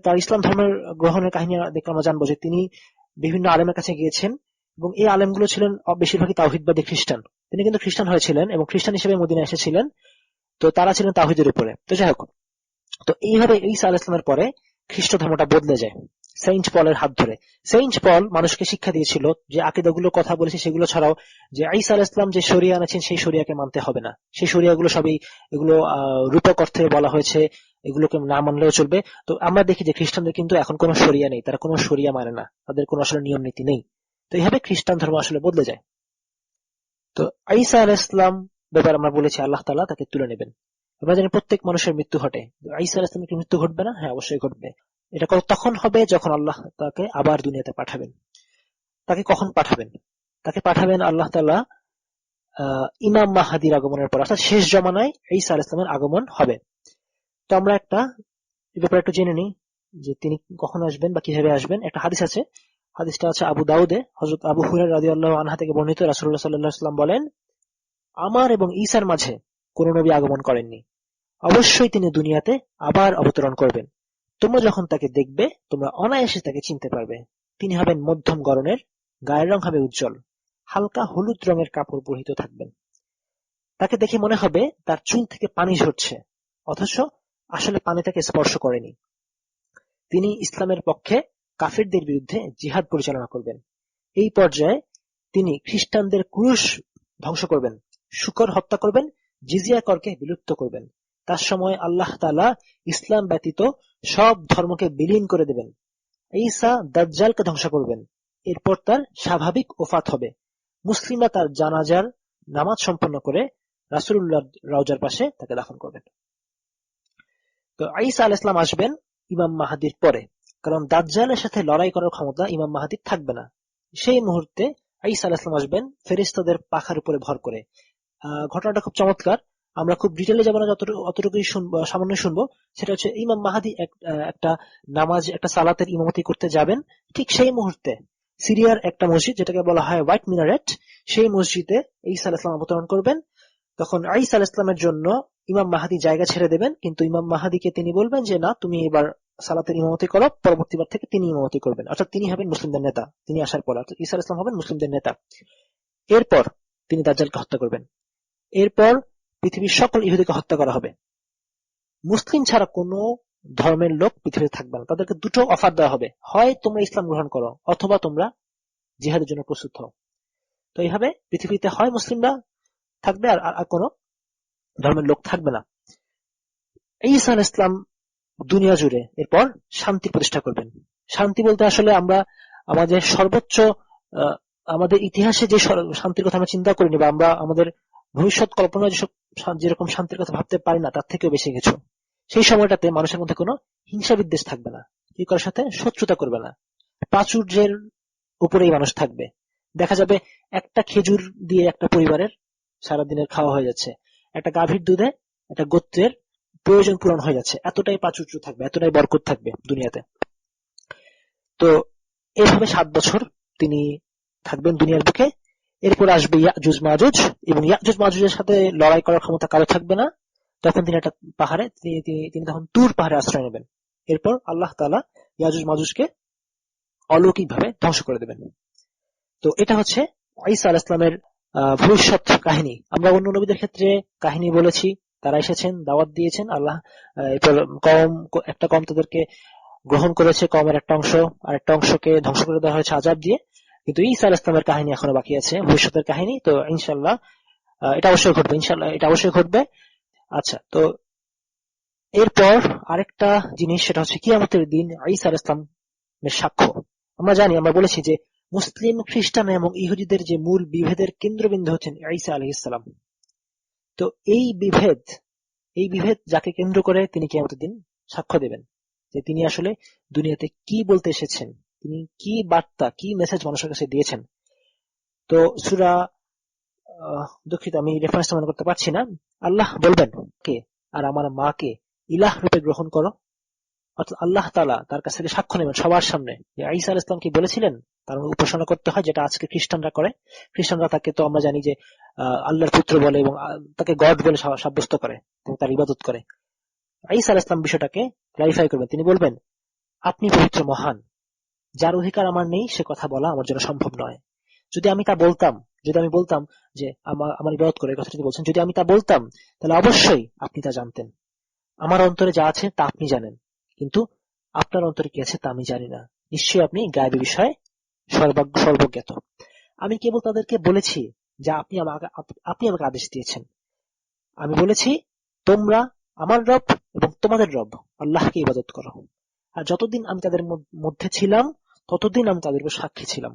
তার ইসলাম ধর্মের গ্রহণের কাহিনী দেখে আমরা জানবো যে তিনি বিভিন্ন আলেমের কাছে গিয়েছেন, এবং এই আলেমগুলো ছিলেন বেশিরভাগই তাওহীদবাদী খ্রিস্টান। তিনি কিন্তু খ্রিস্টান হয়েছিলেন এবং খ্রিস্টান হিসেবে মদিনায় এসেছিলেন। তো তারা ছিলেন তাওহীদের উপরে। তো যাই হোক, তো এইভাবে ঈসা আলাইহিস সালামের পরে খ্রিস্ট ধর্মটা বদলে যায় সেন্ট পলের হাত ধরে। সেন্ট পল মানুষকে শিক্ষা দিয়েছিল যে আকিদাগুলোর কথা বলেছে সেগুলো ছাড়াও, যে ঈসা আলাইহিস সালাম যে শরিয়া এনেছেন সেই শরিয়াকে মানতে হবে না। সেই শরিয়াগুলো সবই এগুলো রূপক অর্থে বলা হয়েছে, এগুলোকে না মানলেও চলবে। তো আমরা দেখি যে খ্রিস্টানদের কিন্তু এখন কোনো শরিয়া নেই, তারা কোনো শরিয়া মানে না, তাদের কোনো আসলে নিয়ম নীতি নেই। তো এইভাবে খ্রিস্টান ধর্ম আসলে বদলে যায়। তো ঈসা আলাইহিস সালাম ব্যাপারে আমরা বলেছি আল্লাহ তাআলা তাকে তুলে নেবেন। আমরা জানি প্রত্যেক মানুষের মৃত্যু ঘটে, ঈসা আলাইহিস সালামের কি মৃত্যু ঘটবে না? হ্যাঁ, অবশ্যই ঘটবে। এটা তখন হবে যখন আল্লাহ তাকে আবার দুনিয়াতে পাঠাবেন। তাকে কখন পাঠাবেন? তাকে পাঠাবেন আল্লাহ তাআলা ইমাম মাহাদির আগমনের পর, অর্থাৎ শেষ জমানায় ঈসা আলাইহিস সালামের আগমন হবে। তো আমরা এই ব্যাপারে একটু জেনে নিই যে তিনি কখন আসবেন বা কিভাবে আসবেন। একটা হাদিস আছে, হাদিসটা আছে আবু দাউদে, হযরত আবু হুরায়রা রাদিয়াল্লাহু আনহু থেকে বর্ণিত। রাসূলুল্লাহ সাল্লাল্লাহু আলাইহি ওয়াসাল্লাম বলেন, আমার এবং ঈসার মাঝে কোন নবী আগমন করেননি, অবশ্যই তিনি দুনিয়াতে আবার অবতরণ করবেন। তোমরা যখন তাকে দেখবে তোমরা অনায়াসে তাকে চিনতে পারবে। তিনি হবেন মধ্যম গড়নের, গায়ের রং হবে উজ্জ্বল, হালকা হলুদ রঙের কাপড় পরিহিত থাকবেন। তাকে দেখে মনে হবে তার চুল থেকে পানি ঝরছে, অথচ আসলে পানি তাকে স্পর্শ করেনি। তিনি ইসলামের পক্ষে কাফিরদের বিরুদ্ধে জিহাদ পরিচালনা করবেন। এই পর্যায়ে তিনি খ্রিস্টানদের ক্রুশ ধ্বংস করবেন, শূকর হত্যা করবেন, জিজিয়া করকে বিলুপ্ত করবেন। তার সময় আল্লাহ তাআলা ইসলাম ব্যতীত সব ধর্মকে বিলীন করে দেবেন। ঈসা দাজ্জালকে ধ্বংস করবেন। এরপর তার স্বাভাবিক ওফাত হবে। মুসলিমরা তার জানাজার নামাজ সম্পন্ন করে রাসূলুল্লাহর রওজার পাশে তাকে দাফন করবেন। তো ঈসা আলাইহিস সালাম আসবেন ইমাম মাহাদির পরে, কারণ দাজ্জালের সাথে লড়াই করার ক্ষমতা ইমাম মাহাদির থাকবে না। সেই মুহূর্তে ঈসা আলাইহিস সালাম আসবেন ফেরেশতাদের পাখার উপরে ভর করে। ঘটনাটা খুব চমৎকার। আমরা খুব ডিটেইলে যাব না, অতটুকুই সামান্য শুনবো। সেটা হচ্ছে ইমাম মাহাদি একটা নামাজ, একটা সালাতের ইমামতি করতে যাবেন। ঠিক সেই মুহূর্তে সিরিয়ার একটা মসজিদ, যেটাকে বলা হয় হোয়াইট মিনারেট, সেই মসজিদে ঈসা আলাইহিস সালাম অবতরণ করবেন। তখন ঈসা আলাইহিস সালামের জন্য ইমাম মাহাদি জায়গা ছেড়ে দেবেন, কিন্তু ইমাম মাহাদিকে তিনি বলবেন যে না, তুমি এবার সালাতের ইমামতি করো। পরবর্তীবার থেকে তিনি ইমামতি করবেন, অর্থাৎ তিনি হবেন মুসলিমদের নেতা। তিনি আসার পর অর্থাৎ ঈসা আলাইহিস সালাম হবেন মুসলিমদের নেতা। এরপর তিনি দাজ্জালকে হত্যা করবেন। এরপর পৃথিবীর সকল ইহুদিকে হত্যা করা হবে। মুসলিম ছাড়া কোনো ধর্মের লোক পৃথিবীতে থাকবে না। তাদেরকে দুটো অফার দেওয়া হবে, হয় তোমরা ইসলাম গ্রহণ করো অথবা তোমরা জিহাদের জন্য প্রস্তুত হও। তো এইভাবে পৃথিবীতে হয় মুসলিমরা থাকবে আর কোনো ধর্মের লোক থাকবে না। ঈসা আলাইহিস সালাম দুনিয়া জুড়ে এরপর শান্তি প্রতিষ্ঠা করবেন। শান্তি বলতে আসলে আমরা আমাদের সর্বোচ্চ আমাদের ইতিহাসে যে শান্তির কথা আমরা চিন্তা করিনি, বা আমরা আমাদের ভবিষ্যৎ কল্পনায় যেরকম শান্তির কথা ভাবতে পারি না, তার থেকেও বেশি কিছু। সেই সময়টাতে মানুষের মধ্যে কোনো হিংসা বিদ্বেষ থাকবে না, কেউ কারোর সাথে শত্রুতা করবে না, প্রাচুর্যের উপরেই মানুষ থাকবে। দেখা যাবে একটা খেজুর দিয়ে একটা পরিবারের সারাদিনের খাওয়া হয়ে যাচ্ছে, একটা গাভীর দুধে একটা গোত্রের প্রয়োজন পূরণ হয়ে যাচ্ছে। এতটাই প্রাচুর্য থাকবে, এতটাই বরকত থাকবে দুনিয়াতে। তো এভাবে 7 বছর তিনি থাকবেন দুনিয়ার বুকে। এরপর আসবে ইয়াজুজ মাজুজ, এবং ইয়াজুজ মাজুজের সাথে লড়াই করার ক্ষমতা কারো থাকবে না। তখন তিনি একটা পাহাড়ে তিনি তখন তুর পাহাড়ে আশ্রয় নেবেন। এরপর আল্লাহ তাআলা ইয়াজুজ মাজুজকে অলৌকিকভাবে ধ্বংস করে দেবেন। তো এটা হচ্ছে ঈসা আলাইহিস সালামের ভবিষ্যৎ কাহিনী। আমরা অন্য নবীদের ক্ষেত্রে কাহিনী বলেছি, তারা এসেছেন, দাওয়াত দিয়েছেন, আল্লাহ এরপর একটা কওম তাদেরকে গ্রহণ করেছে, কওমের একটা অংশ আর একটা অংশকে ধ্বংস করে দেওয়া হয়েছে আযাব দিয়ে। কিন্তু ঈসা আলাইহিস সালামের কাহিনী এখনো বাকি আছে, ভবিষ্যতের কাহিনী। তো ইনশাআল্লাহ এটা অবশ্যই ঘটবে, ইনশাআল্লাহ এটা অবশ্যই ঘটবে। আচ্ছা, তো এরপর আরেকটা জিনিস, সেটা হচ্ছে কিয়ামতের দিন ঈসা আলাইহিস সালামের সাক্ষ্য। আমরা জানি, আমরা বলেছি যে মুসলিম, খ্রিস্টান এবং ইহুদিদের যে মূল বিভেদের কেন্দ্রবিন্দু হচ্ছেন ঈসা আলাইহিস সালাম। তো এই বিভেদ যাকে কেন্দ্র করে তিনি কিয়ামতের দিন সাক্ষ্য দেবেন যে তিনি আসলে দুনিয়াতে কি বলতে এসেছেন, তিনি কি বার্তা, কি মেসেজ মানুষের কাছে দিয়েছেন। তো সূরা দুঃখিত, আমি রেফারেন্সটা মনে করতে পারছি না। আল্লাহ বলবেন কে আর আমার মাকে ইলাহ রূপে গ্রহণ করো, অর্থাৎ আল্লাহ তাআলা তার কাছ থেকে সাক্ষ্য নেবেন সবার সামনে যে ঈসা আলাইহিস সালাম কি বলেছিলেন, তার উপাসনা করতে হয়, যেটা আজকে খ্রিস্টানরা করে। খ্রিস্টানরা তাকে, তো আমরা জানি যে আল্লাহর পুত্র বলে এবং তাকে গড বলে সাব্যস্ত করে এবং তার ইবাদত করে। ঈসা আলাইহিস সালাম বিষয়টাকে ক্লারিফাই করবেন। তিনি বলবেন, আপনি পবিত্র, মহান, যার অধিকার আমার নেই, সে কথা বলা আমার জন্য সম্ভব নয়। যদি আমি বলতাম যে আমার ইবাদত করে, কথা তিনি বলছেন, যদি আমি তা বলতাম তাহলে অবশ্যই আপনি তা জানতেন। আমার অন্তরে যা আছে তা আপনি জানেন, কিন্তু আপনার অন্তরে কি আছে তা আমি জানি না। নিশ্চয়ই আপনি গায়েবী বিষয়ে সর্বজ্ঞাত। আমি কেবল তাদেরকে বলেছি যা আপনি আমাকে আদেশ দিয়েছেন। আমি বলেছি, তোমরা আমার রব এবং তোমাদের রব আল্লাহকে ইবাদত করো। আর যতদিন আমি তাদের মধ্যে ছিলাম ততদিন আমি তাদের উপর সাক্ষী ছিলাম।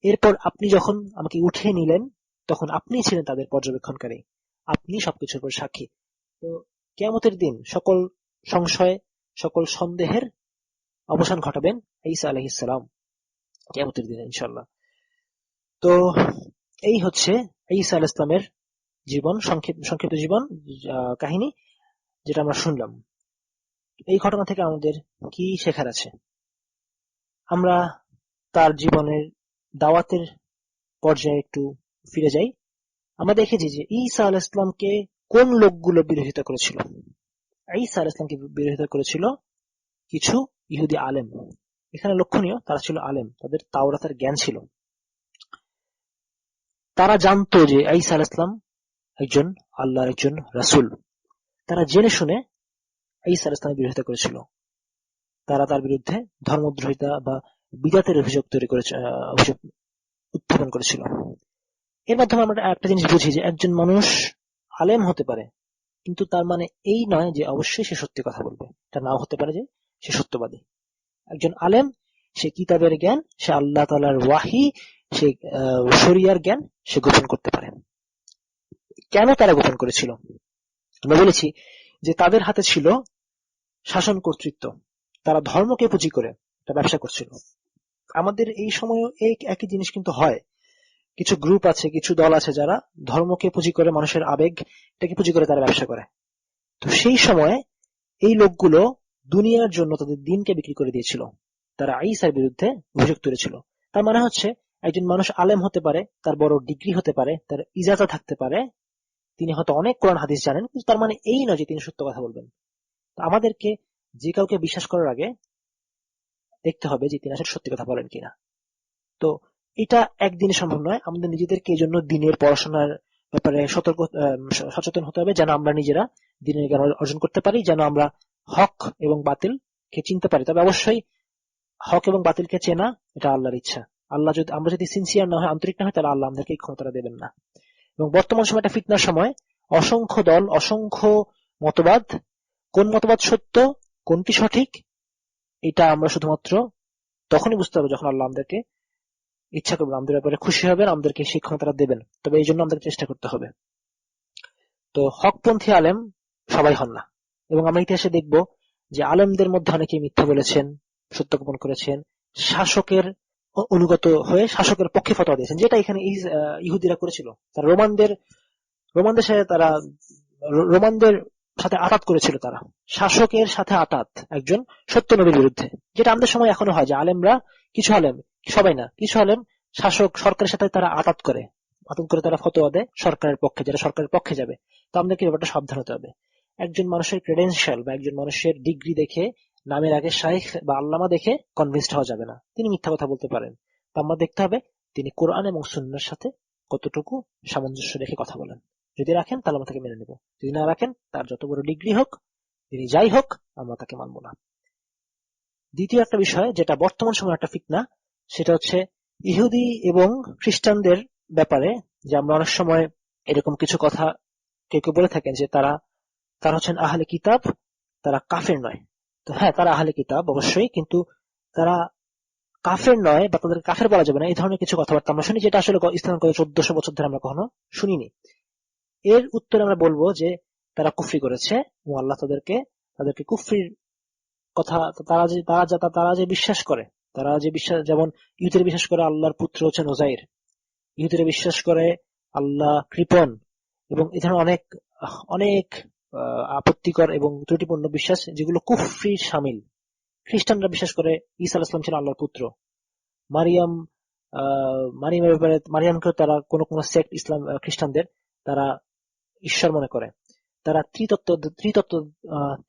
এরপর আপনি যখন আমাকে উঠিয়ে নিলেন তখন আপনিই ছিলেন তাদের পর্যবেক্ষণকারী, আপনি সবকিছুর উপর সাক্ষী। তো কিয়ামতের দিন সকল সংশয়, সকল সন্দেহের অবসান ঘটাবেন ঈসা আলাইহিস সালাম কিয়ামতের দিনে ইনশাআল্লাহ। তো এই হচ্ছে ঈসা আলাইহিস সালামের জীবন, সংক্ষিপ্ত জীবন কাহিনী, যেটা আমরা শুনলাম। এই ঘটনা থেকে আমাদের কি শেখার আছে? আমরা তার জীবনের দাওয়াতের পর্যায়ে একটু ফিরে যাই। আমরা দেখেছি যে ঈসা আলাইহিস সালামকে কোন লোকগুলো বিরোধিতা করেছিল। ঈসা আলাইহিস সালামকে বিরোধিতা করেছিল কিছু ইহুদি আলেম। এখানে লক্ষণীয়, তারা ছিল আলেম, তাদের তাওরাতের জ্ঞান ছিল। তারা জানতো যে ঈসা আলাইহিস সালাম একজন আল্লাহর একজন রাসূল। তারা জেনে শুনে ঈসা আলাইহিস সালামের বিরোধিতা করেছিল। তারা তার বিরুদ্ধে ধর্মদ্রোহিতা বা বিদআতের অভিযোগ উত্থাপন করেছিল। এর মাধ্যমে আমরা একটা জিনিস বুঝি যে একজন মানুষ আলেম হতে পারে, কিন্তু তার মানে এই নয় যে অবশ্যই সে সত্যি কথা বলবে। এটা নাও হতে পারে যে সে সত্যবাদী। একজন আলেম, সে কিতাবের জ্ঞান, সে আল্লাহ তাআলার ওয়াহি, সে শরিয়ার জ্ঞান সে গোপন করতে পারে। কেন তারা গোপন করেছিল? আমরা বলেছি যে তাদের হাতে ছিল শাসন কর্তৃত্ব। তারা ধর্মকে পুঁজি করে একটা ব্যবসা করছিল। আমাদের এই সময়েও এই একই জিনিস কিন্তু হয়। কিছু গ্রুপ আছে, কিছু দল আছে যারা ধর্মকে পুঁজি করে, মানুষের আবেগ এটাকে পুঁজি করে তারা ব্যবসা করে। তো সেই সময়ে এই লোকগুলো দুনিয়ার জন্য তাদের দিনকে বিক্রি করে দিয়েছিল। তারা ঈসার বিরুদ্ধে অভিযোগ তুলেছিল। তার মানে হচ্ছে একজন মানুষ আলেম হতে পারে, তার বড় ডিগ্রি হতে পারে, তার ইজাজা থাকতে পারে, তিনি হয়তো অনেক কোরআন হাদিস জানেন, কিন্তু তার মানে এই নয় যে তিনি সত্য কথা বলবেন। তো আমাদেরকে যে কাউকে বিশ্বাস করার আগে দেখতে হবে যে তিনি আসলে সত্যি কথা বলেন কিনা। তো এটা একদিনে সম্ভব নয়। আমাদের নিজেদেরকে এই জন্য দিনের পড়াশোনার ব্যাপারে সচেতন হতে হবে, যেন আমরা নিজেরা দিনের জ্ঞান অর্জন করতে পারি, যেন আমরা হক এবং বাতিলকে চিনতে পারি। তবে অবশ্যই হক এবং বাতিলকে চেনা এটা আল্লাহর ইচ্ছা। আমরা যদি সিনসিয়ার না হয়, আন্তরিক না হয়, তাহলে আল্লাহ আমাদেরকে এই ক্ষমতাটা দেবেন না। এবং বর্তমান সময়টা ফিতনার সময়, অসংখ্য দল, অসংখ্য মতবাদ, কোন মতবাদ সত্য, কোনটি সঠিক, এটা আমরা শুধুমাত্র তখনই বুঝতে পারবো যখন আল্লাহ আমাদেরকে ইচ্ছা করবেন, আমাদের ব্যাপারে খুশি হবেন, আমাদেরকে সেই ক্ষমতাটা দেবেন। তবে এই জন্য আমাদের চেষ্টা করতে হবে। তো হকপন্থী আলেম সবাই হন না, এবং আমরা ইতিহাসে দেখব যে আলেমদের মধ্যে অনেকে মিথ্যা বলেছেন, সত্য গোপন করেছেন, শাসকের অনুগত হয়ে শাসকের পক্ষে ফতোয়া দিয়েছেন, যেটা এখানে ইহুদিরা করেছিল। তারা রোমানদের সাথে রোমানদের সাথে আতাত করেছিল। তারা শাসকের সাথে আতাত, একজন সত্য নবীর বিরুদ্ধে, যেটা আমাদের সময় এখনো হয় যে আলেমরা, কিছু আলেম, সবাই না, কিছু আলেম সরকারের সাথে তারা আতাত করে তারা ফতোয়া দেয় সরকারের পক্ষে, যারা সরকারের পক্ষে যাবে। তো আমাদেরকে ব্যাপারটা সাবধান হতে হবে। একজন মানুষের ক্রেডেনশিয়াল বা একজন মানুষের ডিগ্রি দেখে, নামের আগে শাইখ বা আল্লামা দেখে কনভিন্সড হওয়া যাবে না। তিনি মিথ্যা কথা বলতে পারেন, তা আমরা দেখতে হবে তিনি কোরআন এবং সুন্নাহর সাথে কতটুকু সামঞ্জস্য রেখে কথা বলেন। যদি রাখেন তাহলে আমরা তাকে মেনে নেব, যদি না রাখেন, তার যত বড় ডিগ্রি হোক, তিনি যাই হোক, আমরা তাকে মানব না। দ্বিতীয় একটা বিষয় যেটা বর্তমান সময় একটা ফিতনা, সেটা হচ্ছে ইহুদি এবং খ্রিস্টানদের ব্যাপারে। যে আমরা অনেক সময় এরকম কিছু কথা কেউ কেউ বলে থাকেন যে তারা হচ্ছেন আহলে কিতাব, তারা কাফের নয়। তো হ্যাঁ, তারা আহলে কিতাব অবশ্যই, কিন্তু তারা কাফের নয় বা তাদের কাফের বলা যাবে না, এই ধরনের কিছু কথাবার্তা আমরা শুনি, যেটা আসলে ইসলাম 1400 বছর ধরে আমরা কখনো শুনিনি। এর উত্তরে আমরা বলবো যে তারা কুফরি করেছে, এবং আল্লাহ তাদেরকে কুফরির কথা, তারা যে বিশ্বাস করে, যেমন ইহুদিরা বিশ্বাস করে আল্লাহর পুত্র হচ্ছেন উযাইর, ইহুদিরা বিশ্বাস করে আল্লাহ কৃপণ, এবং এই ধরনের অনেক অনেক আপত্তিকর এবং ত্রুটিপূর্ণ বিশ্বাস যেগুলো কুফরির শামিল। খ্রিস্টানরা বিশ্বাস করে ঈসা আলাইহিস সালাম ছিলেন আল্লাহর পুত্র। মারিয়ামের ব্যাপারে, মারিয়ামকে তারা কোন সেক্ট, ইসলাম খ্রিস্টানদের, তারা ঈশ্বর মনে করে। তারা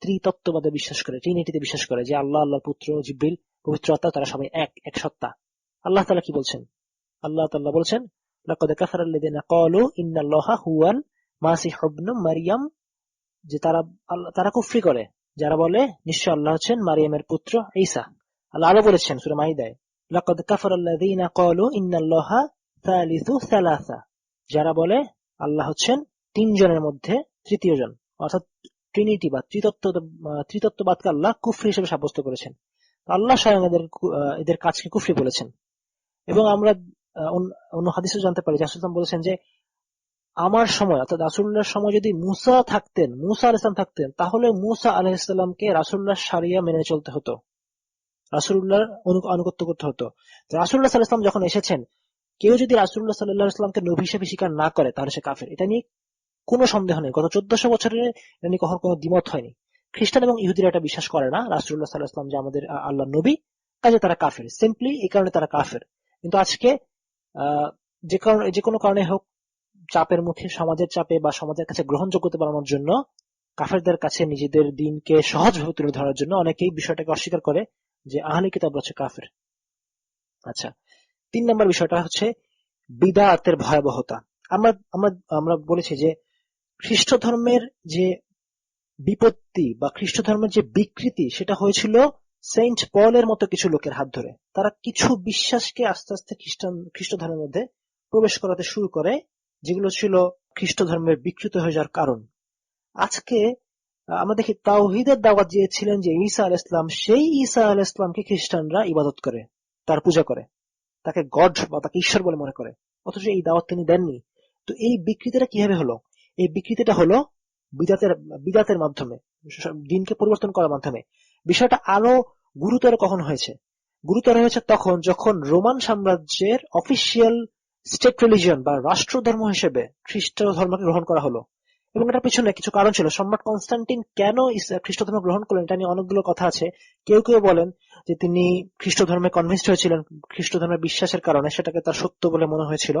ত্রিতত্ত্ববাদে বিশ্বাস করে, ট্রিনিটিতে বিশ্বাস করে, যে আল্লাহ, আল্লাহর পুত্র, জিবরিল, পবিত্র আত্মা, তারা সবাই এক সত্তা। আল্লাহ তাআলা কি বলছেন? আল্লাহ তাআলা বলছেন, লাকাদ কাফারা আল্লাযীনা ক্বালু ইন্নাল্লাহা হুয়াল মাসিহ ইবনু মারইয়াম, যে তারা কুফরি করে যারা বলে নিশ্চয় আল্লাহ হচ্ছেন মারিয়ামের পুত্র ঈসা। আল্লাহ আরো বলেছেন সূরা মাইদায়, লাকাদ কাফারা আল্লাযীনা ক্বালু ইন্নাল্লাহা সালিসু সালাসা, যারা বলে আল্লাহ হচ্ছেন তিনজনের মধ্যে তৃতীয় জন, অর্থাৎ ট্রিনিটি বা ত্রিতত্ত্ববাদকে আল্লাহ কুফরি হিসেবে সাব্যস্ত করেছেন। আল্লাহ স্বয়ং এদের কাজকে কুফরি বলেছেন। এবং আমরা অন্য হাদিসে জানতে পারি যে রাসূল সাল্লাল্লাহু আলাইহি ওয়াসাল্লাম বলেছেন যে আমার সময়, অর্থাৎ রাসূলুল্লাহর সময় যদি মুসা আলাইহিস সালাম থাকতেন, তাহলে মুসা আলাইহিস সালামকে রাসূলুল্লাহর শরিয়া মেনে চলতে হতো, রাসূলুল্লাহর আনুগত্য করতে হতো। রাসূলুল্লাহ সাল্লাল্লাহু আলাইহি ওয়াসাল্লাম যখন এসেছেন, কেউ যদি রাসূলুল্লাহ সাল্লাল্লাহু আলাইহি ওয়াসাল্লামকে নবী হিসেবে স্বীকার না করে তাহলে সে কাফের। এটা নিয়ে কোনো সন্দেহ নেই। গত 1400 বছরের এটা নিয়ে কখনো কোনো দ্বিমত হয়নি। খ্রিস্টান এবং ইহুদিরা এটা বিশ্বাস করে না রাসূলুল্লাহ সাল্লাল্লাহু আলাইহি ওয়াসাল্লাম যে আমাদের আল্লাহর নবী, কাজে তারা কাফের। সিম্পলি এই কারণে তারা কাফের। কিন্তু আজকে যে কোনো কারণে হোক, চাপের মুখে, সমাজের চাপে বা সমাজের কাছে গ্রহণযোগ্যতা বাড়ানোর জন্য, কাফেরদের কাছে নিজেদের দিনকে সহজভাবে তুলে ধরার জন্য অনেকেই বিষয়টাকে অস্বীকার করে যে আহলে কিতাব হচ্ছে কাফের। আচ্ছা, 3 নম্বর বিষয়টা হচ্ছে বিদআতের ভয়াবহতা। আমরা আমরা আমরা বলেছি যে খ্রিস্ট ধর্মের যে বিপত্তি বা খ্রিস্ট ধর্মের যে বিকৃতি সেটা হয়েছিল সেন্ট পলের মতো কিছু লোকের হাত ধরে। তারা কিছু বিশ্বাসকে আস্তে আস্তে খ্রিস্ট ধর্মের মধ্যে প্রবেশ করাতে শুরু করে, যেগুলো ছিল খ্রিস্ট ধর্মের বিকৃত হয়ে যাওয়ার কারণ। আজকে আমরা দেখি তাওহীদের দাওয়াত দিয়েছিলেন যে ঈসা আলাইহিস সালাম, সেই ঈসা আলাইহিস সালামকে খ্রিস্টানরা ইবাদত করে, তার পূজা করে, তাকে গড বা তাকে ঈশ্বর বলে মনে করে, অথচ এই দাওয়াত তিনি দেননি। তো এই বিকৃতিটা কিভাবে হলো? এই বিকৃতিটা হলো বিদাতের মাধ্যমে, দিনকে পরিবর্তন করার মাধ্যমে। বিষয়টা আরো গুরুতর কখন হয়েছে? গুরুতর হয়েছে তখন যখন রোমান সাম্রাজ্যের অফিসিয়াল স্টেট রিলিজিয়ন বা রাষ্ট্র ধর্ম হিসেবে খ্রিস্ট ধর্মকে গ্রহণ করা হলো। এবং এটার পিছনে কিছু কারণ ছিল। সম্রাট কনস্টান্টিন কেন খ্রিস্ট ধর্ম গ্রহণ করলেন এটা নিয়ে অনেকগুলো কথা আছে। কেউ কেউ বলেন যে তিনি খ্রিস্ট ধর্মে কনভিন্সড হয়েছিলেন খ্রিস্ট ধর্মের বিশ্বাসের কারণে, সেটাকে তার সত্য বলে মনে হয়েছিল।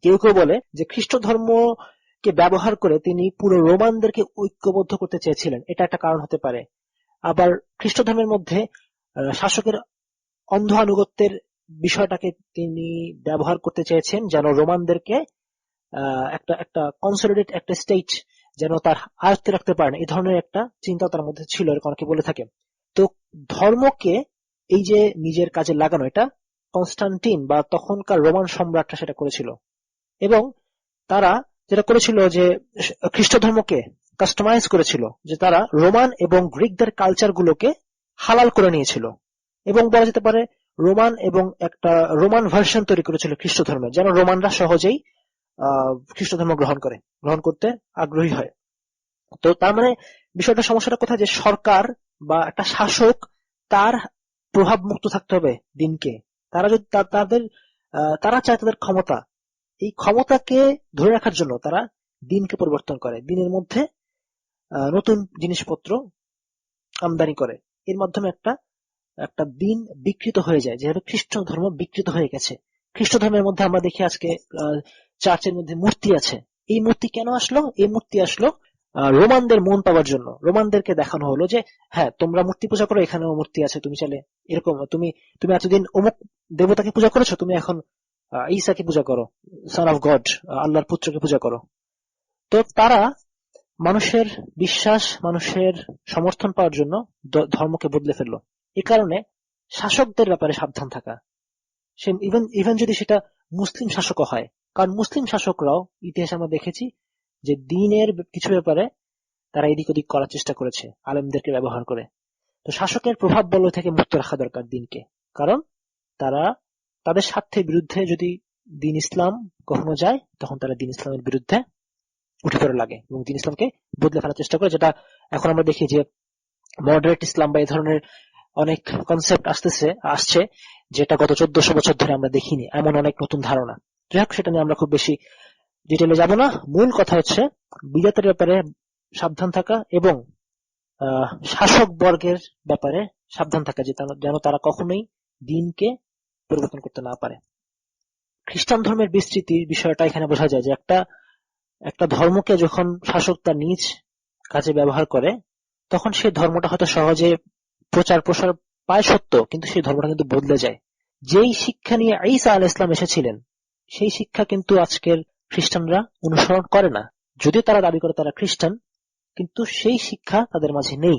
কেউ কেউ বলে যে খ্রিস্ট ধর্মকে ব্যবহার করে তিনি পুরো রোমানদেরকে ঐক্যবদ্ধ করতে চেয়েছিলেন, এটা একটা কারণ হতে পারে। আবার খ্রিস্ট ধর্মের মধ্যে শাসকের অন্ধ আনুগত্যের বিষয়টাকে তিনি ব্যবহার করতে চেয়েছেন যেন রোমানদেরকে একটা কনসলিডেট একটা স্টেট যেন তার আয়ত্তে রাখতে পারেন, এই ধরনের একটা চিন্তা তার মধ্যে ছিল, এরকম অনেকে বলে থাকে। তো ধর্মকে এই যে নিজের কাজে লাগানো, এটা কনস্টান্টিন বা তখনকার রোমান সম্রাটরা সেটা করেছিল। এবং তারা যেটা করেছিল যে খ্রিস্ট ধর্মকে কাস্টমাইজ করেছিল, যে তারা রোমান এবং গ্রিকদের কালচার গুলোকে হালাল করে নিয়েছিল, এবং বলা যেতে পারে রোমান এবং একটা রোমান ভার্সন তৈরি করেছিল খ্রিস্ট ধর্মের, যেন রোমানরা সহজেই খ্রিস্ট ধর্ম গ্রহণ করতে আগ্রহী হয়। তো তার মানে সমস্যাটা কোথায়? যে সরকার বা একটা শাসক তার প্রভাব মুক্ত থাকতে হবে দিনকে। তারা যদি তারা চায় তাদের ক্ষমতা, এই ক্ষমতাকে ধরে রাখার জন্য তারা দিনকে পরিবর্তন করে, দিনের মধ্যে নতুন জিনিসপত্র আমদানি করে। এর মাধ্যমে একটা একটা দিন বিকৃত হয়ে যায়, যেভাবে খ্রিস্ট ধর্ম বিকৃত হয়ে গেছে। খ্রিস্ট ধর্মের মধ্যে আমরা দেখি আজকে চার্চের মধ্যে মূর্তি আছে। এই মূর্তি কেন আসলো? এই মূর্তি আসলো রোমানদের মন পাওয়ার জন্য। রোমানদেরকে দেখানো হলো যে হ্যাঁ, তোমরা মূর্তি পূজা করো, এখানেও মূর্তি আছে, তুমি চাইলে এরকম, তুমি এতদিন অমুক দেবতাকে পূজা করেছো, তুমি এখন ঈসাকে পূজা করো, সন অফ গড, আল্লাহর পুত্রকে পূজা করো। তো তারা মানুষের বিশ্বাস, মানুষের সমর্থন পাওয়ার জন্য ধর্মকে বদলে ফেললো। এ কারণে শাসকদের ব্যাপারে সাবধান থাকা, সে ইভেন যদি সেটা মুসলিম শাসকও হয়, কারণ মুসলিম শাসকরাও ইতিহাসে আমরা দেখেছি যে দিনের কিছু ব্যাপারে তারা এদিক ওদিক করার চেষ্টা করেছে আলেমদেরকে ব্যবহার করে। তো শাসকের প্রভাব বলয় থেকে মুক্ত রাখা দরকার দিনকে, কারণ তারা তাদের স্বার্থের বিরুদ্ধে যদি দিন ইসলাম কখনো যায়, তখন তারা দিন ইসলামের বিরুদ্ধে উঠে পড়ে লাগে এবং দিন ইসলামকে বদলে ফেলার চেষ্টা করে। যেটা এখন আমরা দেখি যে মডারেট ইসলাম বা এই ধরনের অনেক কনসেপ্ট আসছে, যেটা গত 1400 বছর ধরে আমরা দেখিনি, এমন অনেক নতুন ধারণা। যাই হোক, সেটা নিয়ে আমরা খুব বেশি ডিটেলে যাব না। মূল কথা হচ্ছে বিদাতের ব্যাপারে সাবধান থাকা এবং শাসক বর্গের ব্যাপারে সাবধান থাকা, যেন তারা কখনোই দিনকে পরিবর্তন করতে না পারে। খ্রিস্টান ধর্মের বিস্তৃতির বিষয়টা এখানে বোঝা যায় যে একটা ধর্মকে যখন শাসক তার নিজ কাজে ব্যবহার করে, তখন সেই ধর্মটা হয়তো সহজে প্রচার প্রসার পায় সত্য, কিন্তু সেই ধর্মটা কিন্তু বদলে যায়। যেই শিক্ষা নিয়ে ঈসা আলাইহিস সালাম এসেছিলেন, সেই শিক্ষা কিন্তু আজকের খ্রিস্টানরা অনুসরণ করে না। যদিও তারা দাবি করে তারা খ্রিস্টান, কিন্তু সেই শিক্ষা তাদের মাঝে নেই।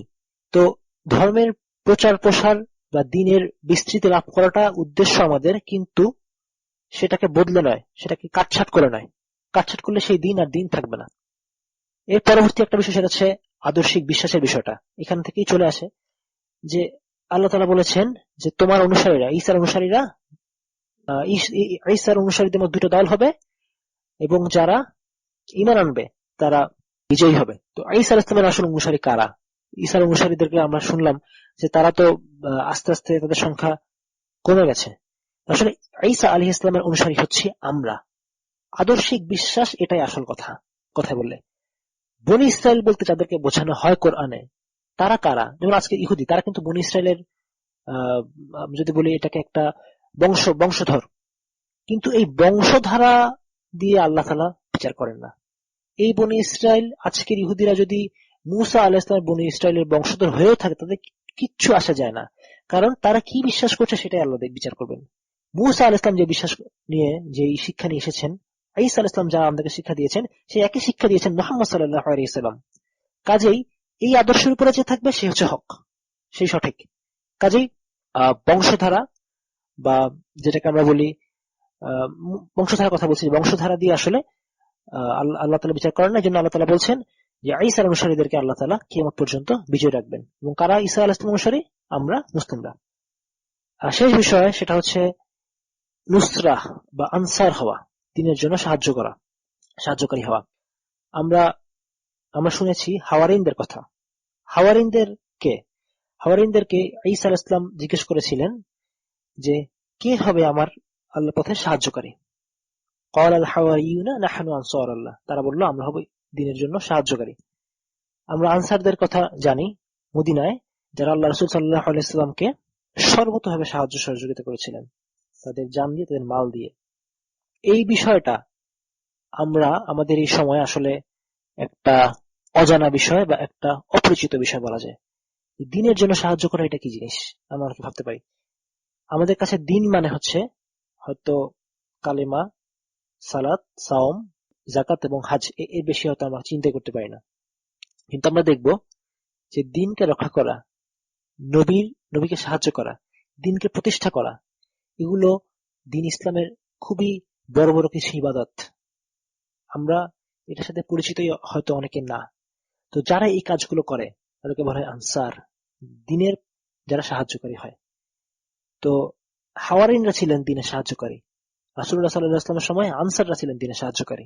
তো ধর্মের প্রচার প্রসার বা দিনের বিস্তৃতি লাভ করাটা উদ্দেশ্য আমাদের, কিন্তু সেটাকে বদলে নয়, সেটাকে কাটছাট করে নয়। কাটছাট করলে সেই দিন আর দিন থাকবে না। এর পরবর্তী একটা বিষয়, সেটা হচ্ছে আদর্শিক বিশ্বাসের বিষয়টা। এখান থেকেই চলে আসে যে আল্লাহ তাআলা বলেছেন যে তোমার অনুসারীরা, ঈসার অনুসারীদের মধ্যে দুটো দল হবে এবং যারা ঈমান আনবে তারা বিজয়ী হবে। তো ঈসা আলাইহিস সালামের আসল অনুসারী কারা? ঈসার অনুসারীদেরকে আমরা শুনলাম যে তারা তো আস্তে আস্তে তাদের সংখ্যা কমে গেছে। আসলে ঈসা আলাইহিস সালামের অনুসারী হচ্ছে আমরা। আদর্শিক বিশ্বাস এটাই আসল কথা বললে। বনী ইসরায়েল বলতে যাদেরকে বোঝানো হয় কোরআনে, তারা কারা? যেমন আজকে ইহুদি, তারা কিন্তু বনী ইসরায়েলের আহ আমি যদি বলি এটাকে একটা বংশধর, কিন্তু এই বংশধারা দিয়ে আল্লাহ তাআলা বিচার করেন না। এই বনী ইসরায়েল, আজকের ইহুদিরা যদি মূসা আলাইহিস সালামের বনী ইসরায়েলের বংশধর হয়েও থাকে, তাদের কিচ্ছু আসা যায় না, কারণ তারা কি বিশ্বাস করছে সেটাই আল্লাহ বিচার করবেন। মূসা আলাইহিস সালাম যে বিশ্বাস নিয়ে, যে শিক্ষা নিয়ে এসেছেন, ঈসা আলাইহিস সালাম যা আমাদেরকে শিক্ষা দিয়েছেন, সেই একই শিক্ষা দিয়েছেন মুহাম্মদ সাল্লাল্লাহু আলাইহি সাল্লাম। কাজেই এই আদর্শের উপরে যে থাকবে সে হচ্ছে হক, সেই সঠিক। কাজেই বংশধারা, বা যেটাকে আমরা বলি বংশধারার কথা বলছি, বংশধারা দিয়ে আসলে আল্লাহ তাআলা বিচার করেন না। এই জন্য আল্লাহ তাআলা বলছেন যে ঈসার অনুসারীদেরকে আল্লাহ তাআলা কিয়ামত পর্যন্ত বিজয় রাখবেন। এবং কারা ঈসা আলাইহিস সালাম অনুসারী? আমরা মুসলিমরা। শেষ বিষয় সেটা হচ্ছে নুসরা বা আনসার হওয়া, দ্বীনের জন্য সাহায্যকারী হওয়া। আমরা শুনেছি হাওয়ারিনদের কথা। হাওয়ারিনদেরকে ঈসা আলাইহিস সালাম জিজ্ঞেস করেছিলেন যে কে হবে আমার আল্লাহর পথে সাহায্যকারী? ক্বাল আল হাওয়ারিয়ুনা নাহনু আনসারুল্লাহ, তারা বলল আমরা হব দ্বীনের জন্য সাহায্যকারী। আমরা আনসারদের কথা জানি, মদিনায় যারা আল্লাহ রাসূল সাল্লাল্লাহু আলাইহি ওয়াসাল্লামকে সর্বতভাবে সাহায্য সহযোগিতা করেছিলেন, তাদের জান দিয়ে, তাদের মাল দিয়ে। এই বিষয়টা আমরা আমাদের এই সময় আসলে একটা অজানা বিষয় বা একটা অপরিচিত বিষয় বলা যায়। দ্বীনের জন্য সাহায্য করা এটা কি জিনিস আমরা ভাবতে পারি। আমাদের কাছে দ্বীন মানে হচ্ছে হয়তো কালেমা, সালাত, সাওম, যাকাত এবং হজ, এর বেশি হয়তো আমরা চিন্তা করতে পারি না। কিন্তু আমরা দেখব যে দ্বীনকে রক্ষা করা, নবীকে সাহায্য করা, দ্বীনকে প্রতিষ্ঠা করা, এগুলো দ্বীন ইসলামের খুবই বড় বড় কিছু ইবাদত। আমরা এটার সাথে পরিচিতই হয়তো অনেকে না। তো যারা এই কাজগুলো করে তাদেরকে বলা হয় আনসার, দ্বীনের যারা সাহায্যকারী হয়। তো হাওয়ারিনরা ছিলেন দ্বীনের সাহায্যকারী, রাসূলুল্লাহ সাল্লাল্লাহু আলাইহি ওয়াসাল্লামের সময় আনসাররা ছিলেন দ্বীনের সাহায্যকারী।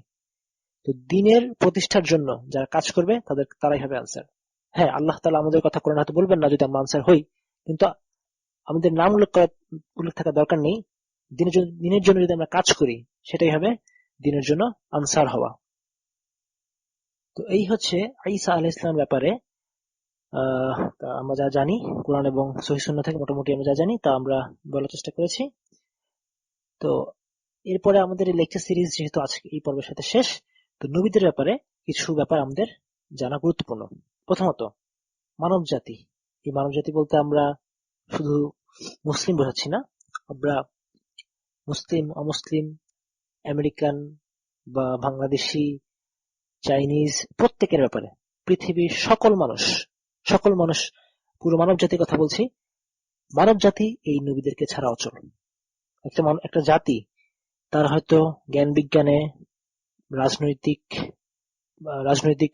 তো দ্বীনের প্রতিষ্ঠার জন্য যারা কাজ করবে তারাই হবে আনসার। হ্যাঁ, আল্লাহ তাআলা আমাদের কথা কোরআনে হয়তো বলবেন না যদি আমরা আনসার হই, কিন্তু আমাদের নাম উল্লেখ থাকা দরকার নেই। দ্বীনের জন্য যদি আমরা কাজ করি, সেটাই হবে দ্বীনের জন্য আনসার হওয়া। তো এই হচ্ছে ঈসা আলাইহিস সালামের ব্যাপারে আমরা যা জানি কোরআন এবং সহিহ সুন্নাহ থেকে, মোটামুটি আমরা যা জানি তা আমরা বলার চেষ্টা করেছি। তো এরপরে আমাদের এই লেকচার সিরিজ যেহেতু আজকে এই পর্বের সাথে শেষ, তো নবীদের ব্যাপারে কিছু ব্যাপার আমাদের জানা গুরুত্বপূর্ণ। প্রথমত, মানব জাতি। এই মানব জাতি বলতে আমরা শুধু মুসলিম বোঝাচ্ছি না, আমরা মুসলিম, অমুসলিম, আমেরিকান বা বাংলাদেশি, চাইনিজ, প্রত্যেকের ব্যাপারে, পৃথিবীর সকল মানুষ, পুরো মানব জাতির কথা বলছি। মানব জাতি এই নবীদেরকে ছাড়া অচল। একটা জাতি তার হয়তো জ্ঞান বিজ্ঞানে, রাজনৈতিক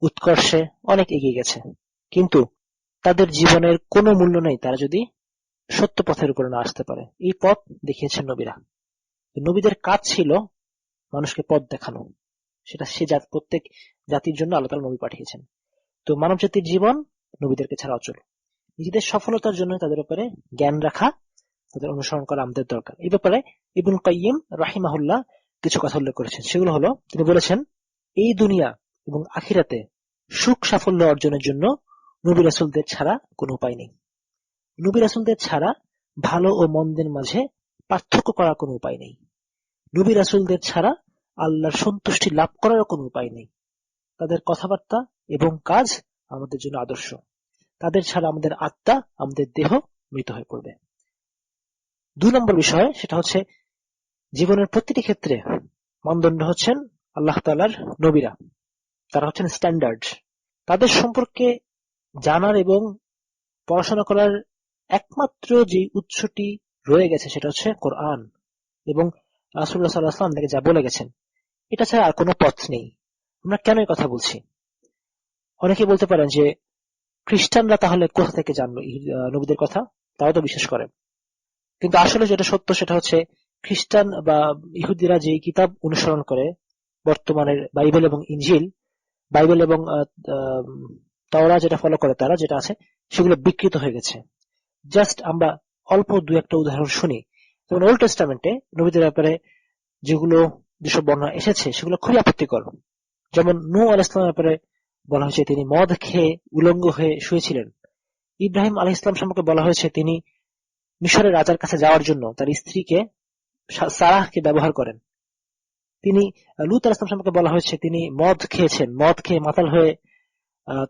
উৎকর্ষে অনেক এগিয়ে গেছে, কিন্তু তাদের জীবনের কোনো মূল্য নেই তারা যদি সত্য পথের উপরে না আসতে পারে। এই পথ দেখিয়েছেন নবীরা। নবীদের কাজ ছিল মানুষকে পথ দেখানো। সেটা প্রত্যেক জাতির জন্য আল্লাহ তাআলা নবী পাঠিয়েছেন। তো মানব জাতির জীবন নবীদেরকে ছাড়া অচল। নিজেদের সফলতার জন্য তাদের উপরে জ্ঞান রাখা, তাদের অনুসরণ করা আমাদের দরকার। এই ব্যাপারে ইবনুল কাইয়িম রাহিমাহুল্লাহ কিছু কথা উল্লেখ করেছেন। সেগুলো হলো, তিনি বলেছেন, এই দুনিয়া এবং আখিরাতে সুখ সাফল্য অর্জনের জন্য নবী রাসূলদের ছাড়া কোনো উপায় নেই। নবী রাসূলদের ছাড়া ভালো ও মন্দের মাঝে পার্থক্য করার কোনো উপায় নেই। নবী রাসূলদের ছাড়া আল্লাহর সন্তুষ্টি লাভ করার কোনো উপায় নেই। তাদের কথাবার্তা এবং কাজ আমাদের জন্য আদর্শ। তাদের ছাড়া আমাদের আত্মা, আমাদের দেহ মৃত হয়ে পড়বে। 2 নম্বর বিষয়, সেটা হচ্ছে জীবনের প্রতিটি ক্ষেত্রে মানদণ্ড হচ্ছেন আল্লাহ তাআলার নবীরা। তারা হচ্ছেন স্ট্যান্ডার্ড। তাদের সম্পর্কে জানার এবং পড়াশোনা করার একমাত্র যে উৎসটি রয়ে গেছে সেটা হচ্ছে কোরআন এবং রাসূলুল্লাহ সাল্লাল্লাহু আলাইহি ওয়াসাল্লাম থেকে যা বলে গেছেন। এটা ছাড়া আর কোনো পথ নেই। আমরা কেন এই কথা বলছি? অনেকে বলতে পারেন যে খ্রিস্টানরা তাহলে কোথা থেকে জানলো নবীদের কথা, তারাও তো বিশ্বাস করে। কিন্তু আসলে যেটা সত্য সেটা হচ্ছে খ্রিস্টান বা ইহুদিরা যে কিতাব অনুসরণ করে, বর্তমানের বাইবেল এবং ইনজিল, বাইবেল এবং তাওরাত যেটা ফলো করে, তারা যেটা আছে সেগুলো বিকৃত হয়ে গেছে। জাস্ট আমরা অল্প 2-1টা উদাহরণ শুনি। যেমন ওল্ড টেস্টামেন্টে নবীদের ব্যাপারে যেসব বর্ণনা এসেছে সেগুলো খুবই আপত্তিকর। যেমন নূহ আলাইহিস সালামের ব্যাপারে বলা হয়েছে তিনি মদ খেয়ে উলঙ্গ হয়ে শুয়েছিলেন। ইব্রাহিম আলাইহিস সালাম সম্পর্কে বলা হয়েছে তিনি মিশরের রাজার কাছে যাওয়ার জন্য তার স্ত্রীকে সারাহকে ব্যবহার করেন। তিনি লূত আলাইহিস সালাম সম্পর্কে বলা হয়েছে তিনি মদ খেয়েছেন, মদ খেয়ে মাতাল হয়ে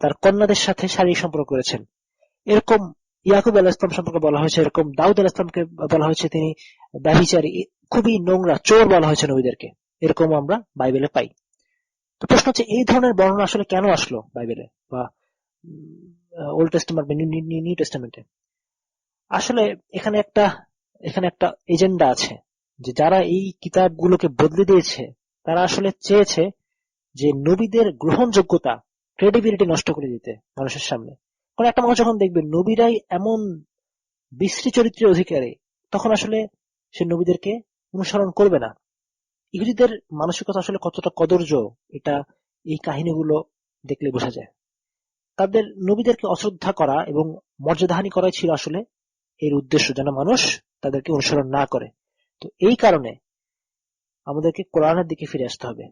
তার কন্যাদের সাথে শারীরিক সম্পর্ক করেছেন। এরকম ইয়াকুব আলাইহিস সালাম সম্পর্কে বলা হয়েছে, এরকম দাউদ আলাইহিস সালামকে বলা হয়েছে তিনি ব্যভিচারী, খুবই নোংরা, চোর বলা হয়েছে নবীদেরকে। এরকম আমরা বাইবেলে পাই। তো প্রশ্ন হচ্ছে এই ধরনের বর্ণনা আসলে কেন আসলো বাইবেলে বা ওল্ড টেস্টামেন্ট বা নিউ টেস্টামেন্টে? আসলে এখানে একটা এজেন্ডা আছে, যে যারা এই কিতাবগুলোকে বদলে দিয়েছে তারা আসলে চেয়েছে যে নবীদের গ্রহণযোগ্যতা, ক্রেডিবিলিটি নষ্ট করে দিতে মানুষের সামনে। কারণ একটা মানুষ যখন দেখবে নবীরাই এমন বিশ্রী চরিত্রের অধিকারী, তখন আসলে সে নবীদেরকে অনুসরণ করবে না। ইহুদিদের মানসিকতা আসলে কতটা কদর্য এটা এই কাহিনীগুলো দেখলে বোঝা যায়। তাদের নবীদেরকে অশ্রদ্ধা করা এবং মর্যাদাহানি করাই ছিল আসলে এর উদ্দেশ্য, যেন মানুষ তাদেরকে অনুসরণ না করে। তো এই কারণে আমাদেরকে কোরআনের দিকে ফিরে আসতে হবে।